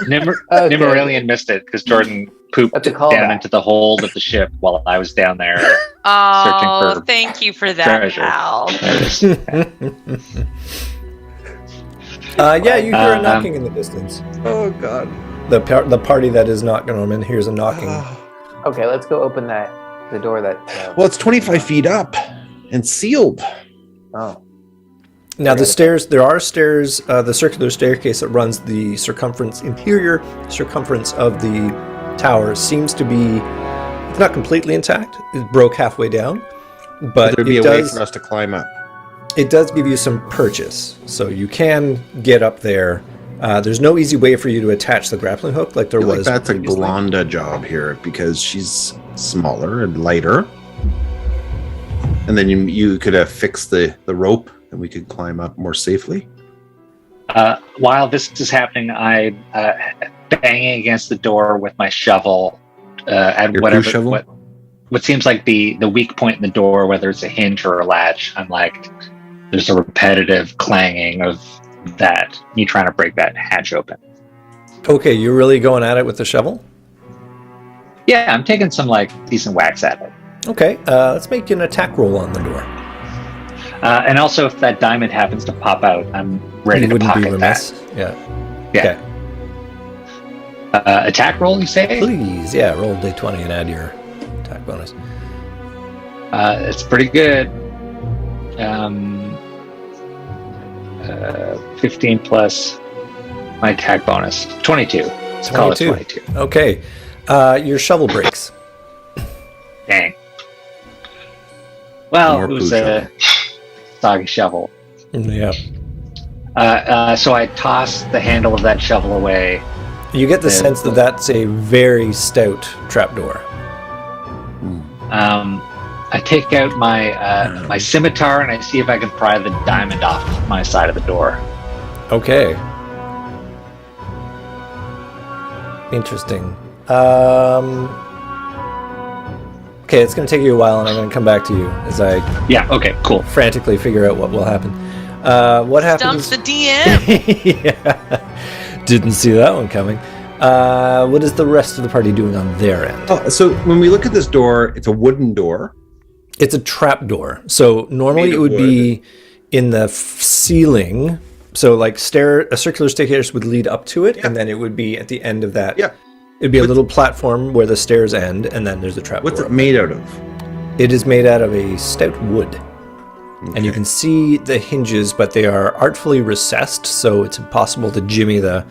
Nimmerilian missed it because Jordan pooped That's a down callback. into the hold of the ship while I was down there. Oh, Searching for thank you for that, treasure. Al. yeah, you hear a knocking in the distance. Oh, God. The party that is not Norman hears a knocking. Okay, let's go open the door that. Well, it's 25 feet up and sealed. Oh, Now the stairs, there are stairs, the circular staircase that runs the interior circumference of the tower seems to be, it's not completely intact. It broke halfway down, but There'd be it a way does, for us to climb up. it does give you some purchase. So you can get up there. There's no easy way for you to attach the grappling hook like there I feel was. like that's a previously. Glonda job here because she's smaller and lighter. And then you could have fixed the rope and we could climb up more safely. While this is happening, I'm banging against the door with my shovel at Your whatever crew shovel? what seems like the weak point in the door, whether it's a hinge or a latch. I'm like, there's a repetitive clanging of that. Me trying to break that hatch open. Okay, you're really going at it with the shovel? Yeah, I'm taking some like decent whacks at it. Okay, let's make an attack roll on the door. And also, if that diamond happens to pop out, I'm ready You to wouldn't be pocket remiss. that. Yeah. Yeah. Okay. Attack roll, you say? Please, yeah, roll d20 and add your attack bonus. It's pretty good. 15 plus my attack bonus. 22. Let's call it 22. Okay. Your shovel breaks. Dang. Well, More it was poo a soggy shovel. Yeah. So I toss the handle of that shovel away. You get the Yeah. sense that that's a very stout trapdoor. I take out my scimitar and I see if I can pry the diamond off my side of the door. Okay. Interesting. Okay, it's going to take you a while, and I'm going to come back to you as I Yeah, okay, cool. frantically figure out what will happen. What Dump happens? the DM. Yeah. Didn't see that one coming. What is the rest of the party doing on their end? Oh, so when we look at this door, it's a wooden door. It's a trap door. So normally Made it of would wood. be in the ceiling. So like a circular staircase would lead up to it, Yeah. and then it would be at the end of that. Yeah. It'd be a little platform where the stairs end, and then there's a trap What's door. it made out of? It is made out of a stout wood. And you can see the hinges, but they are artfully recessed, so it's impossible to jimmy the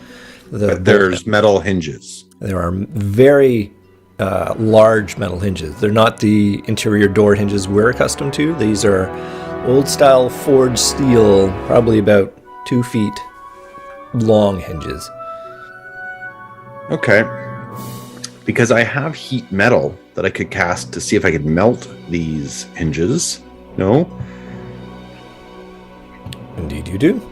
But there's metal hinges. There are very large metal hinges. They're not the interior door hinges we're accustomed to. These are old-style forged steel, probably about 2 feet long hinges. Okay. Because I have heat metal that I could cast to see if I could melt these hinges. No? Indeed you do.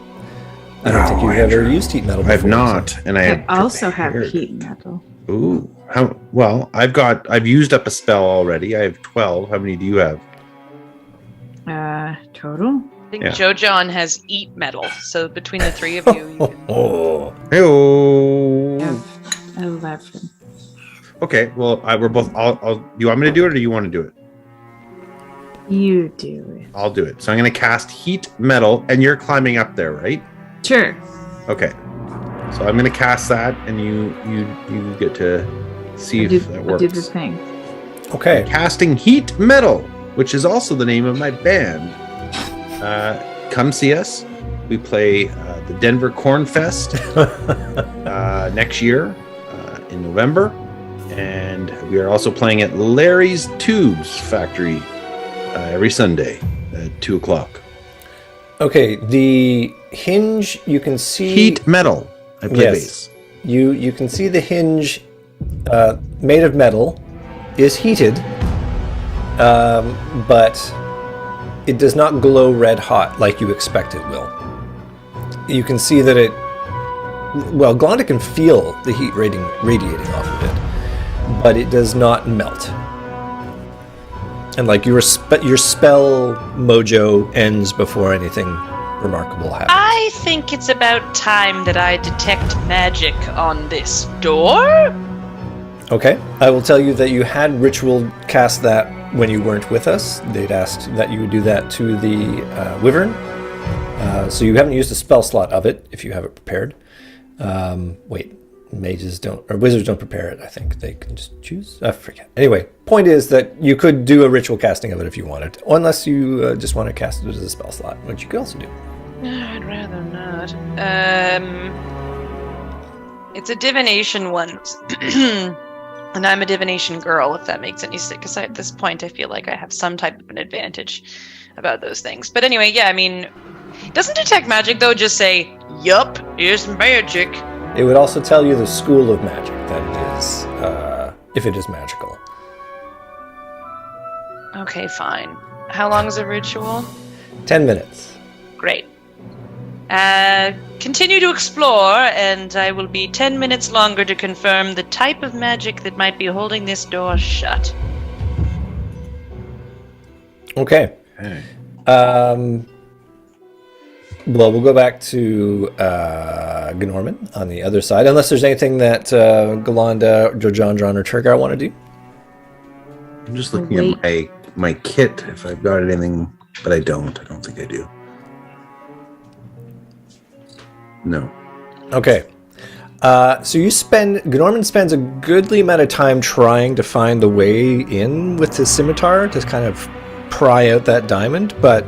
I don't think No, you've ever Andrew. used heat metal I before. have not, and I I have also have prepared. heat metal. Ooh. Well, I've used up a spell already. I have 12. How many do you have? Total? I think Yeah. Jojon has eat metal, so between the three of you, you can... Oh. Hey-oh. I have 11. Okay, well, we're both. Do you want me to do it, or do you want to do it? You do it. I'll do it. So I'm going to cast heat metal, and you're climbing up there, right? Sure. Okay. So I'm going to cast that, and you get to see if that I works. did the thing. Okay. Casting heat metal, which is also the name of my band. Come see us. We play the Denver Corn Fest next year in November, and we are also playing at Larry's Tubes Factory every Sunday at 2:00. Okay, the hinge you can see. Heat metal. I play Yes. bass. You can see the hinge made of metal is heated, but it does not glow red hot like you expect it will. You can see that Glonda can feel the heat radiating off of it, but it does not melt. And like your spell mojo ends before anything remarkable happens. I think it's about time that I detect magic on this door. Okay, I will tell you that you had ritual cast that when you weren't with us. They'd asked that you would do that to the wyvern. So you haven't used a spell slot of it if you have it prepared. Mages don't, or wizards don't prepare it. I think they can just choose. I forget. Anyway, point is that you could do a ritual casting of it if you wanted, unless you just want to cast it as a spell slot, which you could also do. I'd rather not. It's a divination one. And I'm a divination girl, if that makes any sense, because at this point I feel like I have some type of an advantage about those things. But anyway, yeah, I mean, doesn't detect magic, though, just say, yup, here's magic? It would also tell you the school of magic that it is, if it is magical. Okay, fine. How long is a ritual? 10 minutes. Great. Continue to explore, and I will be 10 minutes longer to confirm the type of magic that might be holding this door shut. Okay. Well, we'll go back to Gnorman on the other side, unless there's anything that Galanda, Jojandron, or Turgar want to do. I'm just looking at my kit, if I've got anything, but I don't. I don't think I do. No. Okay. So Gnorman spends a goodly amount of time trying to find the way in with his scimitar to kind of pry out that diamond, but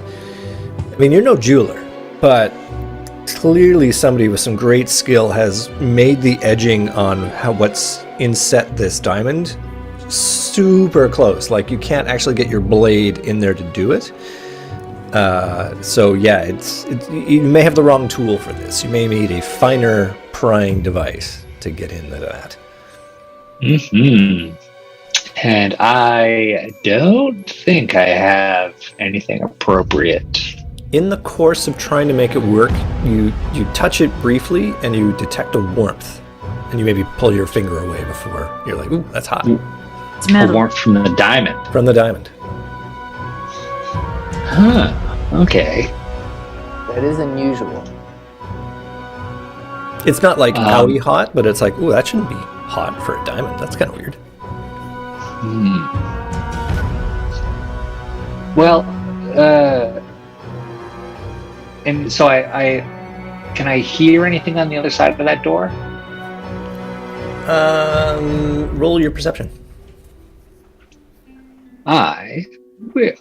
I mean, you're no jeweler, but clearly somebody with some great skill has made the edging on what's inset this diamond super close. Like, you can't actually get your blade in there to do it. So yeah, you may have the wrong tool for this. You may need a finer prying device to get into that. Mm-hmm. And I don't think I have anything appropriate. In the course of trying to make it work, you touch it briefly and you detect a warmth. And you maybe pull your finger away before you're like, ooh, that's hot. It's metal. A warmth from the diamond. From the diamond. Huh. Okay. That is unusual. It's not like owie hot, but it's like, ooh, that shouldn't be hot for a diamond. That's kind of weird. Well, and so I can I hear anything on the other side of that door? Roll your perception. I will.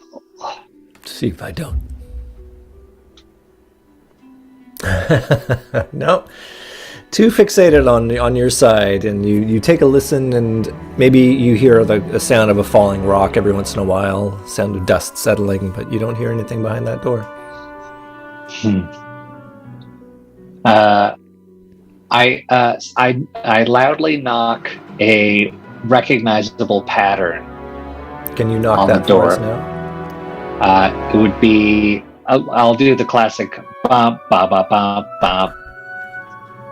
See if I don't. No. Too fixated on your side, and you take a listen, and maybe you hear the sound of a falling rock every once in a while, sound of dust settling, but you don't hear anything behind that door. I loudly knock a recognizable pattern. Can you knock on that the door door us now? It would be. I'll do the classic bump, bump, bump, bump, bump,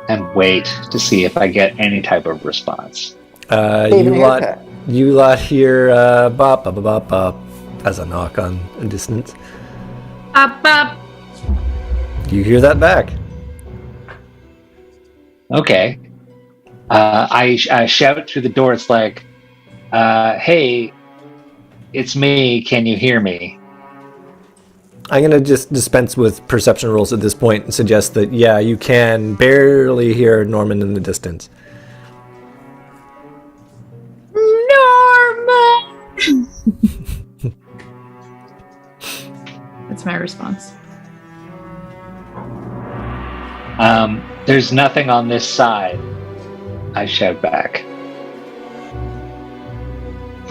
and wait to see if I get any type of response. You lot hear bop, bop, bop, bop as a knock on a distance. Bop, bop. You hear that back. Okay. I shout through the door. It's like, hey, it's me. Can you hear me? I'm going to just dispense with perception rolls at this point and suggest that, yeah, you can barely hear Norman in the distance. Norman! That's my response. There's nothing on this side. I shout back.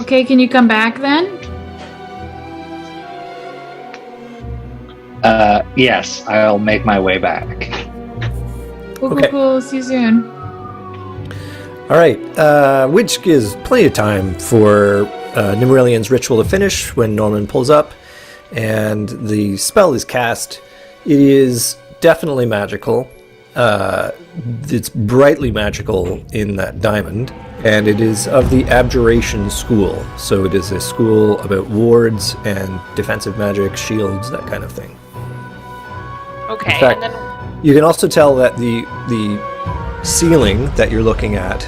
Okay, can you come back then? Yes, I'll make my way back. Cool, Okay. cool. See you soon. All right, which gives plenty of time for Nimrilian's ritual to finish when Norman pulls up, and the spell is cast. It is definitely magical. It's brightly magical in that diamond, and it is of the Abjuration school. So it is a school about wards and defensive magic, shields, that kind of thing. Okay, In fact, and then you can also tell that the ceiling that you're looking at,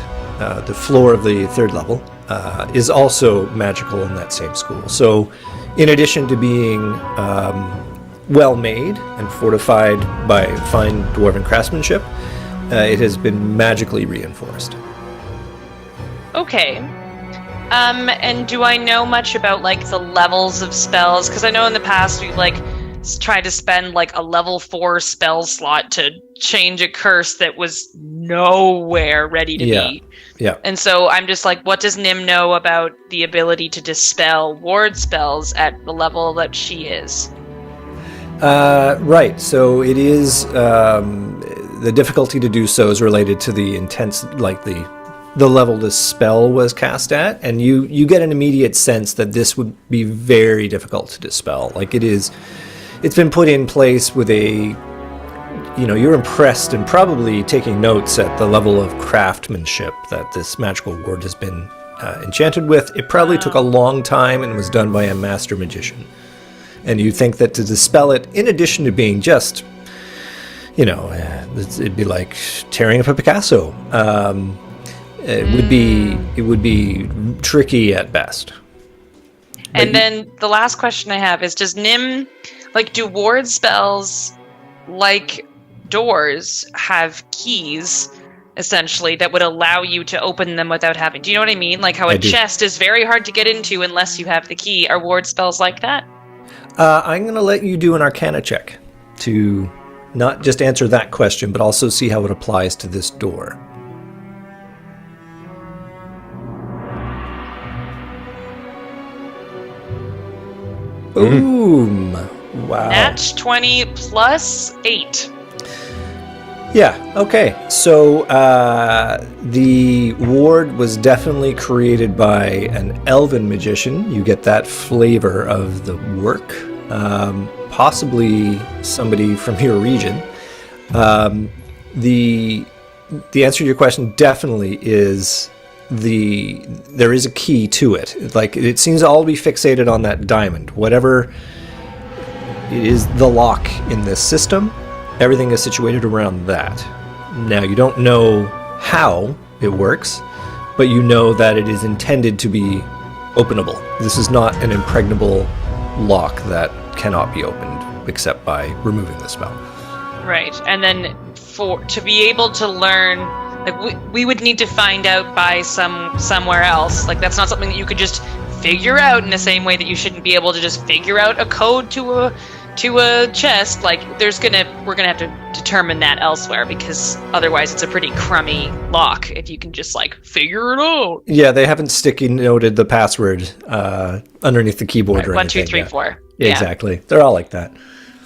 the floor of the third level, is also magical in that same school. So in addition to being well made and fortified by fine dwarven craftsmanship, it has been magically reinforced. okay. And do I know much about like the levels of spells? Because I know in the past we've like tried to spend like a level 4 spell slot to change a curse that was nowhere ready to be. Yeah. And so I'm just like, what does Nim know about the ability to dispel ward spells at the level that she is? Right. So it is the difficulty to do so is related to the intense, like the level the spell was cast at, and you get an immediate sense that this would be very difficult to dispel. Like it's been put in place with a, you're impressed and probably taking notes at the level of craftsmanship that this magical ward has been enchanted with. It probably took a long time and was done by a master magician. And you think that to dispel it, in addition to being just, it'd be like tearing up a Picasso. It would be tricky at best. And then the last question I have is, does Nim, do ward spells, like doors, have keys, essentially, that would allow you to open them without having... Do you know what I mean? Like how a chest is very hard to get into unless you have the key. Are ward spells like that? I'm going to let you do an Arcana check to not just answer that question, but also see how it applies to this door. Boom! Wow. Nat 20 plus 8. Yeah, okay. So the ward was definitely created by an elven magician. You get that flavor of the work. Possibly somebody from your region. The answer to your question definitely is there is a key to it. It seems to all be fixated on that diamond. Whatever it is, the lock in this system, everything is situated around that. Now, you don't know how it works, but you know that it is intended to be openable. This is not an impregnable lock that cannot be opened except by removing the spell. Right. And then to be able to learn, we would need to find out by somewhere else. That's not something that you could just figure out in the same way that you shouldn't be able to just figure out a code to a chest. We're gonna have to determine that elsewhere, because otherwise it's a pretty crummy lock if you can just figure it out. Yeah, they haven't sticky noted the password underneath the keyboard or 1, 2, anything. 3, 4. Yeah. Exactly. They're all like that.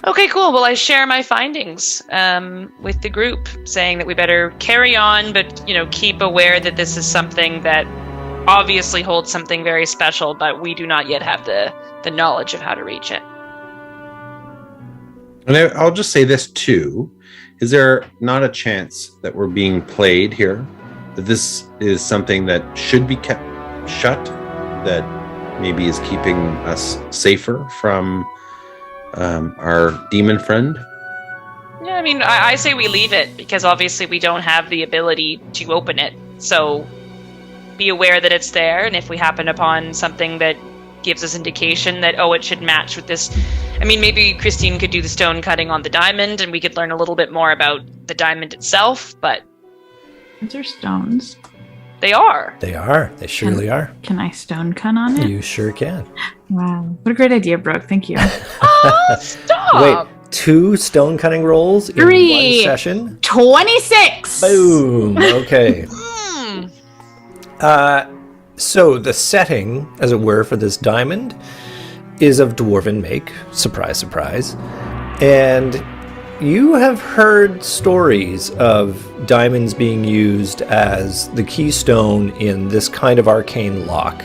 Okay, cool. Well, I share my findings with the group, saying that we better carry on, but keep aware that this is something that obviously holds something very special, but we do not yet have the knowledge of how to reach it. And I'll just say this too. Is there not a chance that we're being played here? That this is something that should be kept shut? That maybe is keeping us safer from our demon friend? Yeah, I mean, I say we leave it, because obviously we don't have the ability to open it. So be aware that it's there, and if we happen upon something that gives us indication that, it should match with this. I mean, maybe Christine could do the stone cutting on the diamond, and we could learn a little bit more about the diamond itself, but... Those are stones. They are. They are. They surely are. Can I stone cut on it? You sure can. Wow. What a great idea, Brooke. Thank you. Oh, stop! Wait, 2 stone cutting rolls in 3. 1 session? 26! Boom. Okay. Hmm. So the setting, as it were, for this diamond is of dwarven make. Surprise, surprise. And you have heard stories of diamonds being used as the keystone in this kind of arcane lock.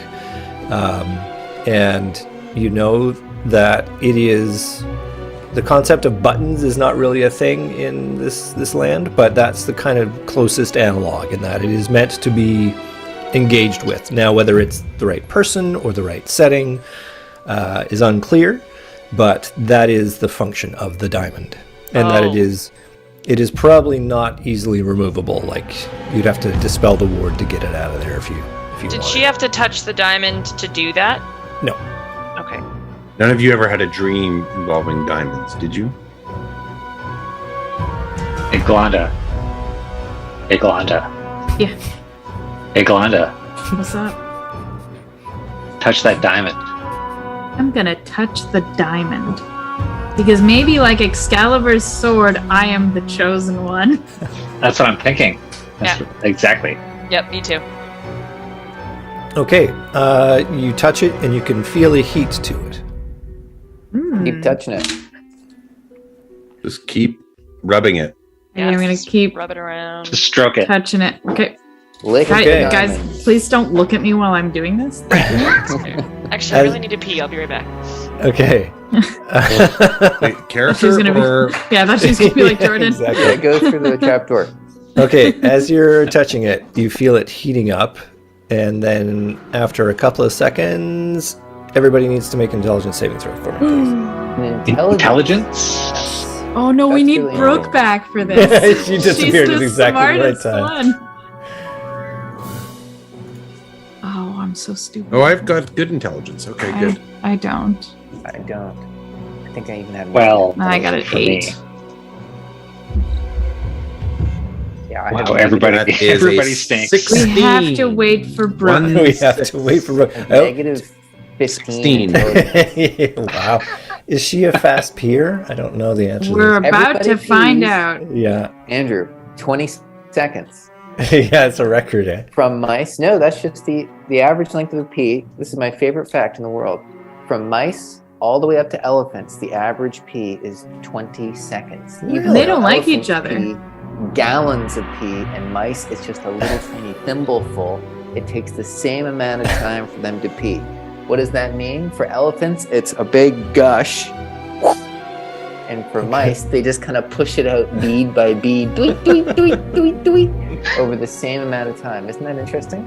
And you know that it is... The concept of buttons is not really a thing in this land, but that's the kind of closest analog, in that it is meant to be engaged with. Now, whether it's the right person or the right setting is unclear, but that is the function of the diamond. And that it is probably not easily removable. You'd have to dispel the ward to get it out of there if you Did wanted. she have to touch the diamond to do that? No. Okay. None of you ever had a dream involving diamonds, did you? Iglanda. Yeah. Iglanda. What's up? Touch that diamond. I'm gonna touch the diamond. Because maybe like Excalibur's sword, I am the chosen one. That's what I'm thinking. Yeah. Exactly. Yep, me too. Okay, you touch it and you can feel a heat to it. Keep touching it. Just keep rubbing it. Okay, I'm gonna keep rub it around. Just stroke it. touching it. Okay. Lick Okay. the Guys, diamond. please don't look at me while I'm doing this. Actually, I really need to pee. I'll be right back. Okay. Wait, She's character gonna be- or Yeah, I thought she was gonna be like Jordan. Exactly. Yeah, it goes through the trapdoor. Okay, as you're touching it, you feel it heating up, and then after a couple of seconds, everybody needs to make an intelligence saving throw for me, please. Intelligence? Oh no, we That's need really Brooke annoying. back for this. She disappeared at She's exactly the right smartest time. one. Oh, I'm so stupid. Oh, I've got good intelligence. Okay, good. I don't. I don't. I think I even have. Well, I got an for me. 8. Yeah, I Wow, have. everybody, That is a everybody stinks. 16. We have to wait for Brooke. One- We have to wait for. Negative 15. 16. Wow. Is she a fast peer? I don't know the answer. We're about Everybody to find please. out. Yeah. Andrew, 20 seconds. Yeah, it's a record, eh? From mice, no, that's just the average length of a pee. This is my favorite fact in the world. From mice all the way up to elephants, the average pee is 20 seconds. Even They though don't like each elephants other. pee gallons of pee, and mice, it's just a little tiny thimbleful. It takes the same amount of time for them to pee. What does that mean? For elephants, it's a big gush. And for mice, they just kind of push it out bead by bead, doit, doit, doit, doit, doit, over the same amount of time. Isn't that interesting?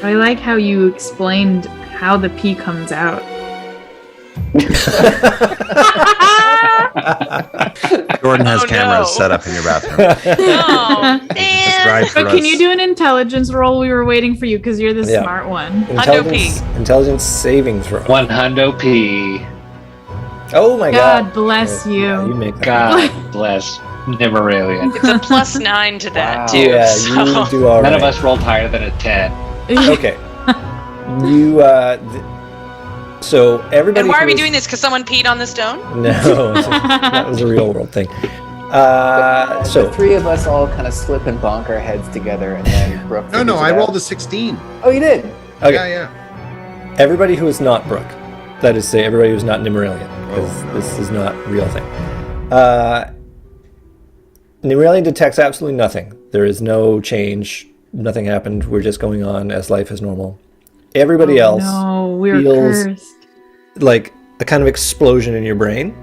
I like how you explained how the pee comes out. Jordan has Oh, cameras no. set up in your bathroom. Oh, Describe damn. for But can us. you do an intelligence roll? We were waiting for you because you're the Yeah. smart one. Intelligence saving throw. 100 P. Oh my god. God bless you. Yeah, you make that. God bless Nimeralia. It's a +9 to that, Wow. too. Yeah, so. you do all right. None of us rolled higher than a 10. Okay. You so everybody. And why are who we is- doing this? Because someone peed on the stone? No, that was a real world thing. The So three of us all kind of slip and bonk our heads together, and then Brooke. No, figures I it out. rolled a 16. Oh, you did. okay, Yeah. everybody who is not Brooke, that is to say, everybody who's not Nimmeralian, because Oh, no. this is not a real thing. Nimmeralian detects absolutely nothing. There is no change. Nothing happened. We're just going on as life as normal. Everybody else, No, we're feels- cursed. like a kind of explosion in your brain.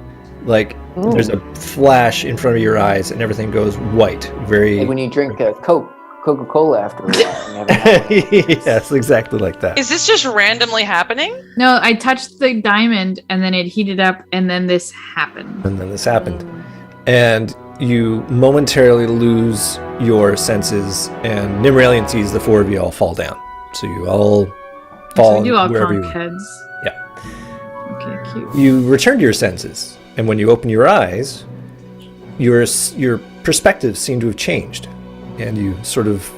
Like there's a flash in front of your eyes and everything goes white. Very. Like when you drink a Coca-Cola after a while. and everything. Yes, exactly like that. Is this just randomly happening? No, I touched the diamond and then it heated up and then this happened. And then this happened. And you momentarily lose your senses, and Nimmeralian sees the four of you all fall down. So you all So fall we do all wherever conk you heads. Yeah. Okay, cute. You return to your senses, and when you open your eyes, your perspectives seem to have changed, and you sort of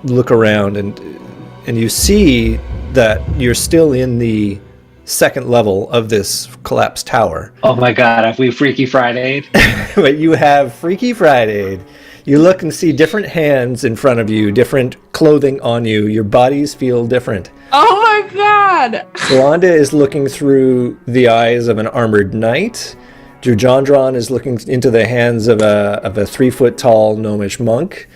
look around, and you see that you're still in the second level of this collapsed tower. Oh my god, have we Freaky Friday'd? But you have Freaky Friday. You look and see different hands in front of you, different clothing on you. Your bodies feel different. Oh my god! Yolanda is looking through the eyes of an armored knight. Jujandron is looking into the hands of a 3-foot tall gnomish monk.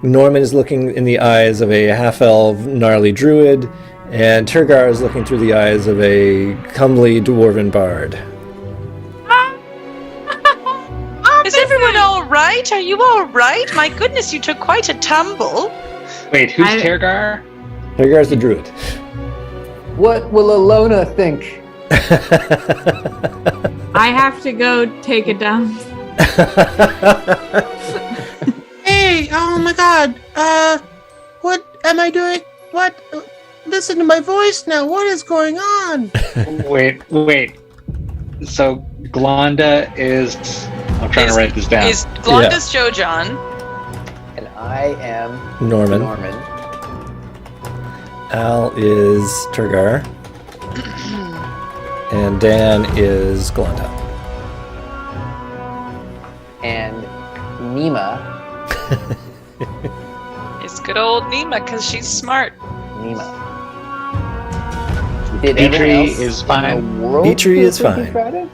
Norman is looking in the eyes of a half-elf gnarly druid. And Turgar is looking through the eyes of a comely dwarven bard. Is everyone all right? Are you all right? My goodness, you took quite a tumble. Wait, who's I- Tergar? Turgar's the druid. What will Alona think? I have to go take it down. Hey, oh my god. What am I doing? What? Listen to my voice now. What is going on? Wait. So Glonda is. I'm trying to write this down. Is Glonda's Joe John? And I am Norman. Norman. Al is Turgar. And Dan is Glonda. And Nima. It's good old Nima, because she's smart. Nima. Did everyone Petrie else is in fine. the world Petrie feel is Freaky fine. Friday?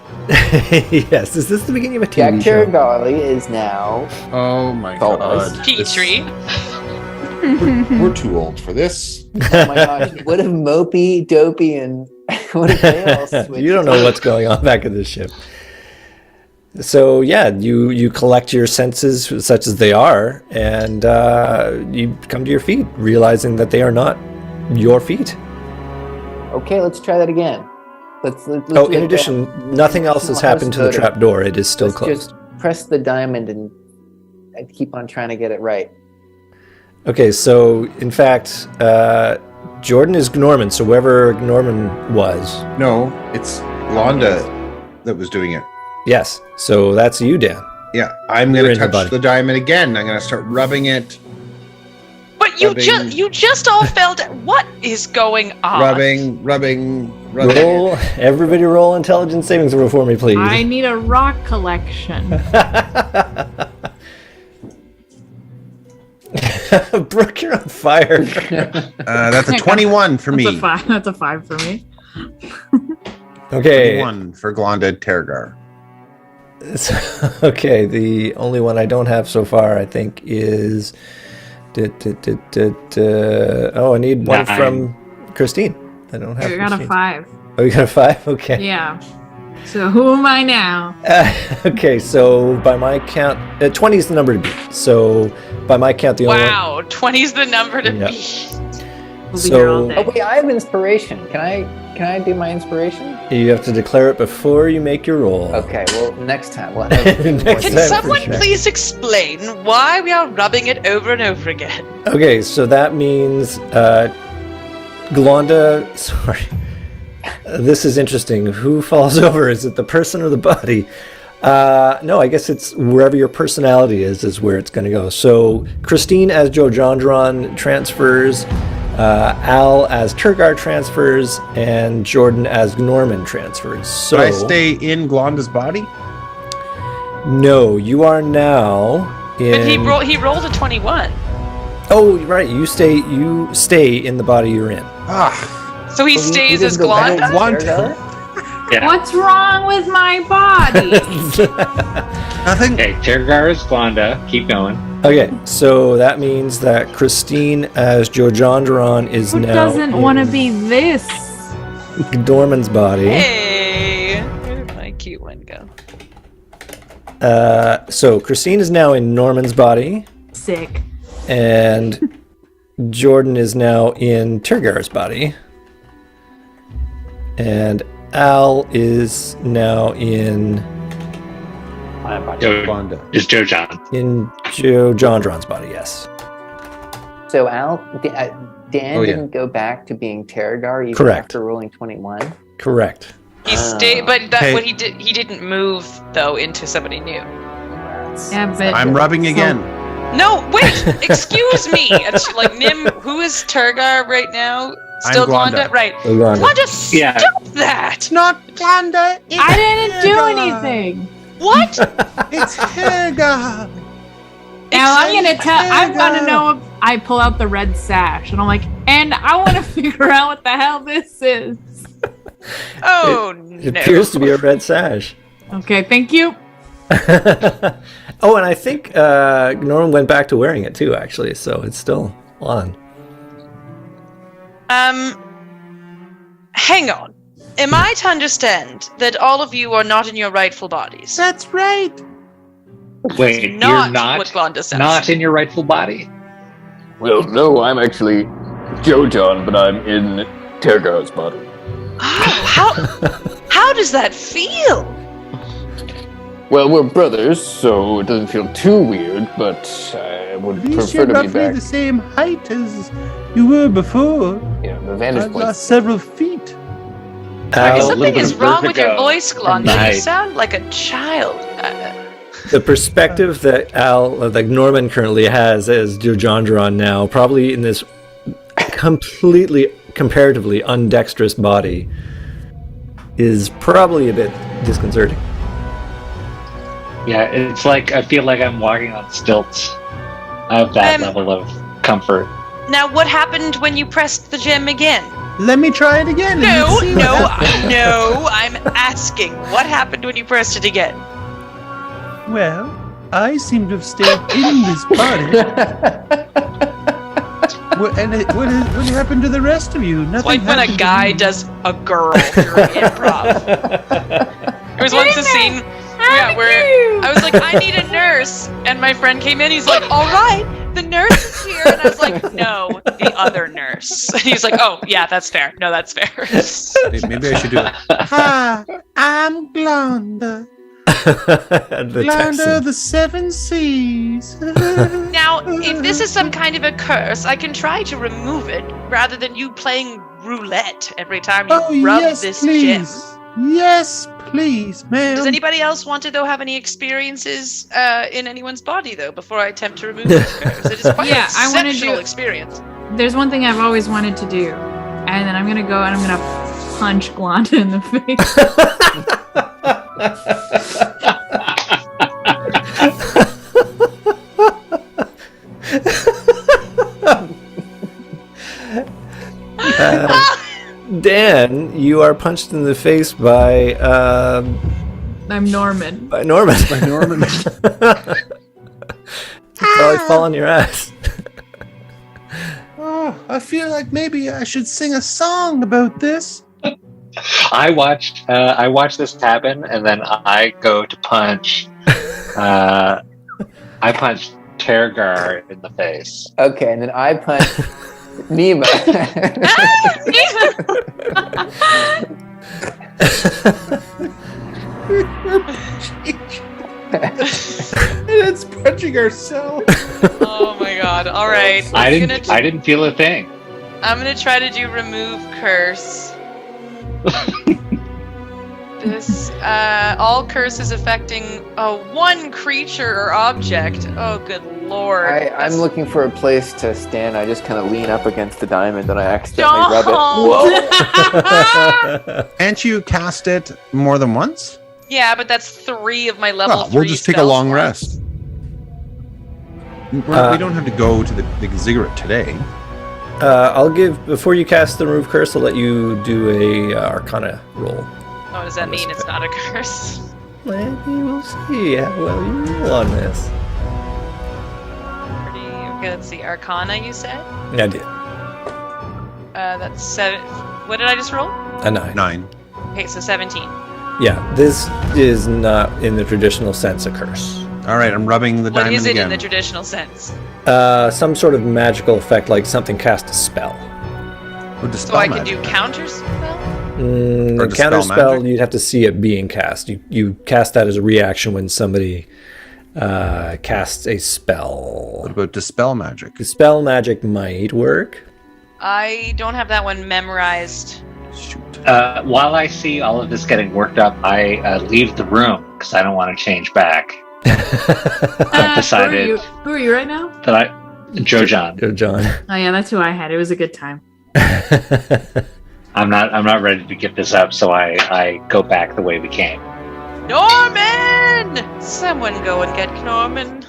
Yes, is this the beginning of a Jack TV show? Chergali is now Oh my Always. god. Petrie. We're too old for this. Oh my gosh! What if Mopey, Dopey, and what if they all switched? You don't know what's going on back at this ship. So yeah, you collect your senses such as they are, and you come to your feet, realizing that they are not your feet. Okay, let's try that again. Let's Oh, do in it addition, again. nothing else has happened to the Voting. trap door. It is still Let's closed. just press the diamond and keep on trying to get it right. Okay, so in fact, Jordan is Norman, so wherever Norman was. No, it's Londa that was doing it. Yes, so that's you, Dan. Yeah, I'm You're gonna in her touch body. the diamond again. I'm gonna start rubbing it, But you Rubbing. you just all fell down. What is going on? rubbing. Roll, everybody roll intelligence savings throw for me, please. I need a rock collection. Brooke, you're on fire. That's a 21 for me. That's a five for me. Okay. 21 for Glonda Tergar. Okay, the only one I don't have so far, I think, is... Oh, I need one 9. from Christine. I don't have I got a Christine. 5. Oh, you got a 5? Okay. Yeah. So who am I now? Okay, so by my count... 20 is the number to beat. So by my count, the only one... Wow, 20's the number to Yeah. beat. We'll be here all So- Oh day. wait, I have inspiration. Can I do my inspiration? You have to declare it before you make your roll. Okay, well next time. We'll Next Can time. for someone sure. please explain why we are rubbing it over and over again? Okay, so that means Glonda... Sorry. This is interesting. Who falls over? Is it the person or the body? No, I guess it's wherever your personality is where it's going to go. So Christine as Joe Jondron transfers, Al as Turgar transfers, and Jordan as Norman transfers. So Should I stay in Glonda's body? No, you are now in... But he rolled a 21. Oh, right. You stay in the body you're in. Ah, So he Well, you stays didn't as go back to Glonda? want Tergar? Yeah. What's wrong with my body? nothing. Okay, Tergar is Glonda. Keep going. Okay, so that means that Christine as Joe Jondron is Who now doesn't want to in be this? Norman's body. Hey, where did my cute one go? So Christine is now in Norman's body, Sick. and Jordan is now in Turgar's body, and Al is now in Joe, Glonda. is Joe John. Joe Jondron's body. Yes, So Dan Oh, yeah. didn't go back to being Tergar even Correct. after rolling 21. correct. He stayed, but that's Hey. what he did. He didn't move though into somebody new. Yeah, but I'm rubbing again. No, wait, excuse me. And she, like Nim, who is Turgar right now? Still I'm Glonda. Glonda, right? Glonda. Glonda, Yeah. stop that! Not Glonda. It's I didn't do Tergar. anything. What? It's Tergar. Now I'm Tergar. gonna know if I pull out the red sash, and I'm like, and I want to figure out what the hell this is. Oh It no! appears to be a red sash. Okay, thank you. Oh, and I think Norman went back to wearing it too, actually, so it's still on. Hang on. Am I to understand that all of you are not in your rightful bodies? That's right. Wait, Not you're not what Glonda says. not in your rightful body? Well, no, I'm actually Joe John, but I'm in Tergar's body. How does that feel? Well, we're brothers, so it doesn't feel too weird, but I would At least prefer you're to be roughly back. the same height as you were before. Yeah, the vantage I've point. lost several feet. Al- Something little bit is of wrong with your vertigo voice, from Glonda. the You height. sound like a child. The perspective that Norman currently has as Joe Jondron now, probably in this comparatively undexterous body, is probably a bit disconcerting. Yeah, it's like I feel like I'm walking on stilts. I have that level of comfort. Now, what happened when you pressed the gem again? Let me try it again. No, and see what happens. no, I'm asking. What happened when you pressed it again? Well, I seem to have stayed in this body. What happened to the rest of you? It's Nothing like when a happened to guy me. does a girl during improv. There was once a scene where I was like, I need a nurse. And my friend came in, he's like, all right, the nurse is here. And I was like, no, the other nurse. And he's like, oh, yeah, that's fair. No, that's fair. Maybe I should do it. Hi, I'm Glonda. The Glonda Texan. of the Seven Seas. Now, if this is some kind of a curse, I can try to remove it rather than you playing roulette every time you rub yes, this please. gem. Yes, please, ma'am. Does anybody else want to, though, have any experiences in anyone's body, though, before I attempt to remove this curse? It is quite Yeah, an I wanna exceptional do- experience. There's one thing I've always wanted to do, and then I'm gonna go and I'm gonna punch Glonda in the face. Dan, you are punched in the face by I'm Norman. Norman. By Norman. Probably fall on your ass. Oh, I feel like maybe I should sing a song about this. I watched this happen, and then I go to punch. I punched Tergar in the face. Okay, and then I punch Nima. And it's punching ourselves. Oh my god. All right. I didn't feel a thing. I'm gonna try to do remove curse. This all curses affecting one creature or object. Oh, good lord! I'm looking for a place to stand. I just kind of lean up against the diamond and I accidentally rub it. Whoa! Can't you cast it more than once? Yeah, but that's 3 of my level 3 Well, we'll just take a spell long slots. rest. We don't have to go to the ziggurat today. I'll give, before you cast the remove curse, I'll let you do a Arcana roll. Oh, does that mean it's not a curse? Maybe we'll see how well you roll on this. Okay, let's see. Arcana, you said? Yeah, I did. That's 7. What did I just roll? A 9. 9. Okay, so 17. Yeah, this is not in the traditional sense a curse. All right, I'm rubbing the What diamond is it again. in the traditional sense? Some sort of magical effect, like something cast a spell. Or So I can do counter spell? Or A dispel counter spell, magic? you'd have to see it being cast. You cast that as a reaction when somebody casts a What spell. about dispel magic? Dispel magic might work. I don't have that one memorized. Shoot. While I see all of this getting worked up, I leave the room because I don't want to change back. I've decided Who are you right now? that Joe John. Go, John. Oh yeah, that's who I had. It was a good time. I'm not ready to give this up, so I go back the way we came. Norman! Someone go and get Norman.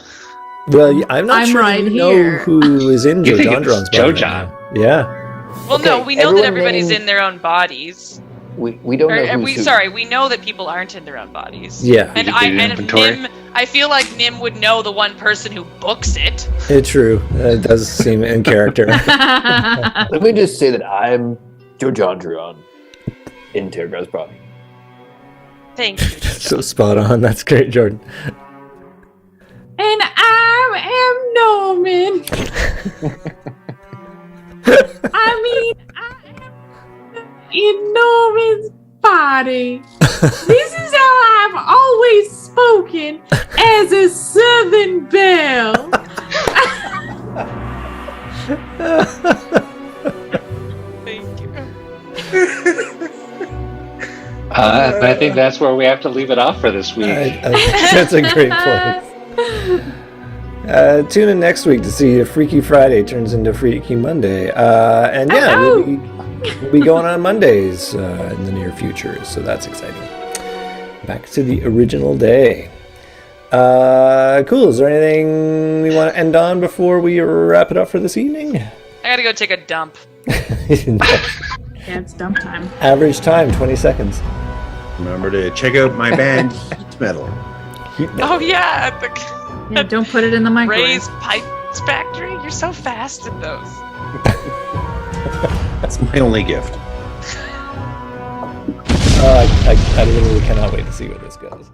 Well, I'm not I'm sure right you here. know who is in You Joe think John it's John's Joe body right John. now. Yeah. Well, no, Okay, we know that everyone everybody's name- in their own bodies. We don't know who's who. Sorry, we know that people aren't in their own bodies. Yeah. And You I did an and inventory? Nim, I feel like Nim would know the one person who books it. It's true. It does seem in character. Let me just say that I'm Joe Jondrion in Tergar's body. Thank you. So spot on. That's great, Jordan. And I am Norman. I mean, I am in Norman's body. This is how I've always spoken as a Southern belle. Thank you. I think that's where we have to leave it off for this week. That's a great place. Tune in next week to see if Freaky Friday turns into Freaky Monday. And yeah, Oh. we'll be going on Mondays in the near future, so that's exciting. Back to the original day. Cool. Is there anything we want to end on before we wrap it up for this evening? I gotta go take a dump. Yeah, it's dump time. Average time, 20 seconds. Remember to check out my band Heat Metal. Oh yeah, at the Yeah, don't put it in the microwave. Ray's Pipes Factory. You're so fast at those. That's my only gift. I literally cannot wait to see where this goes.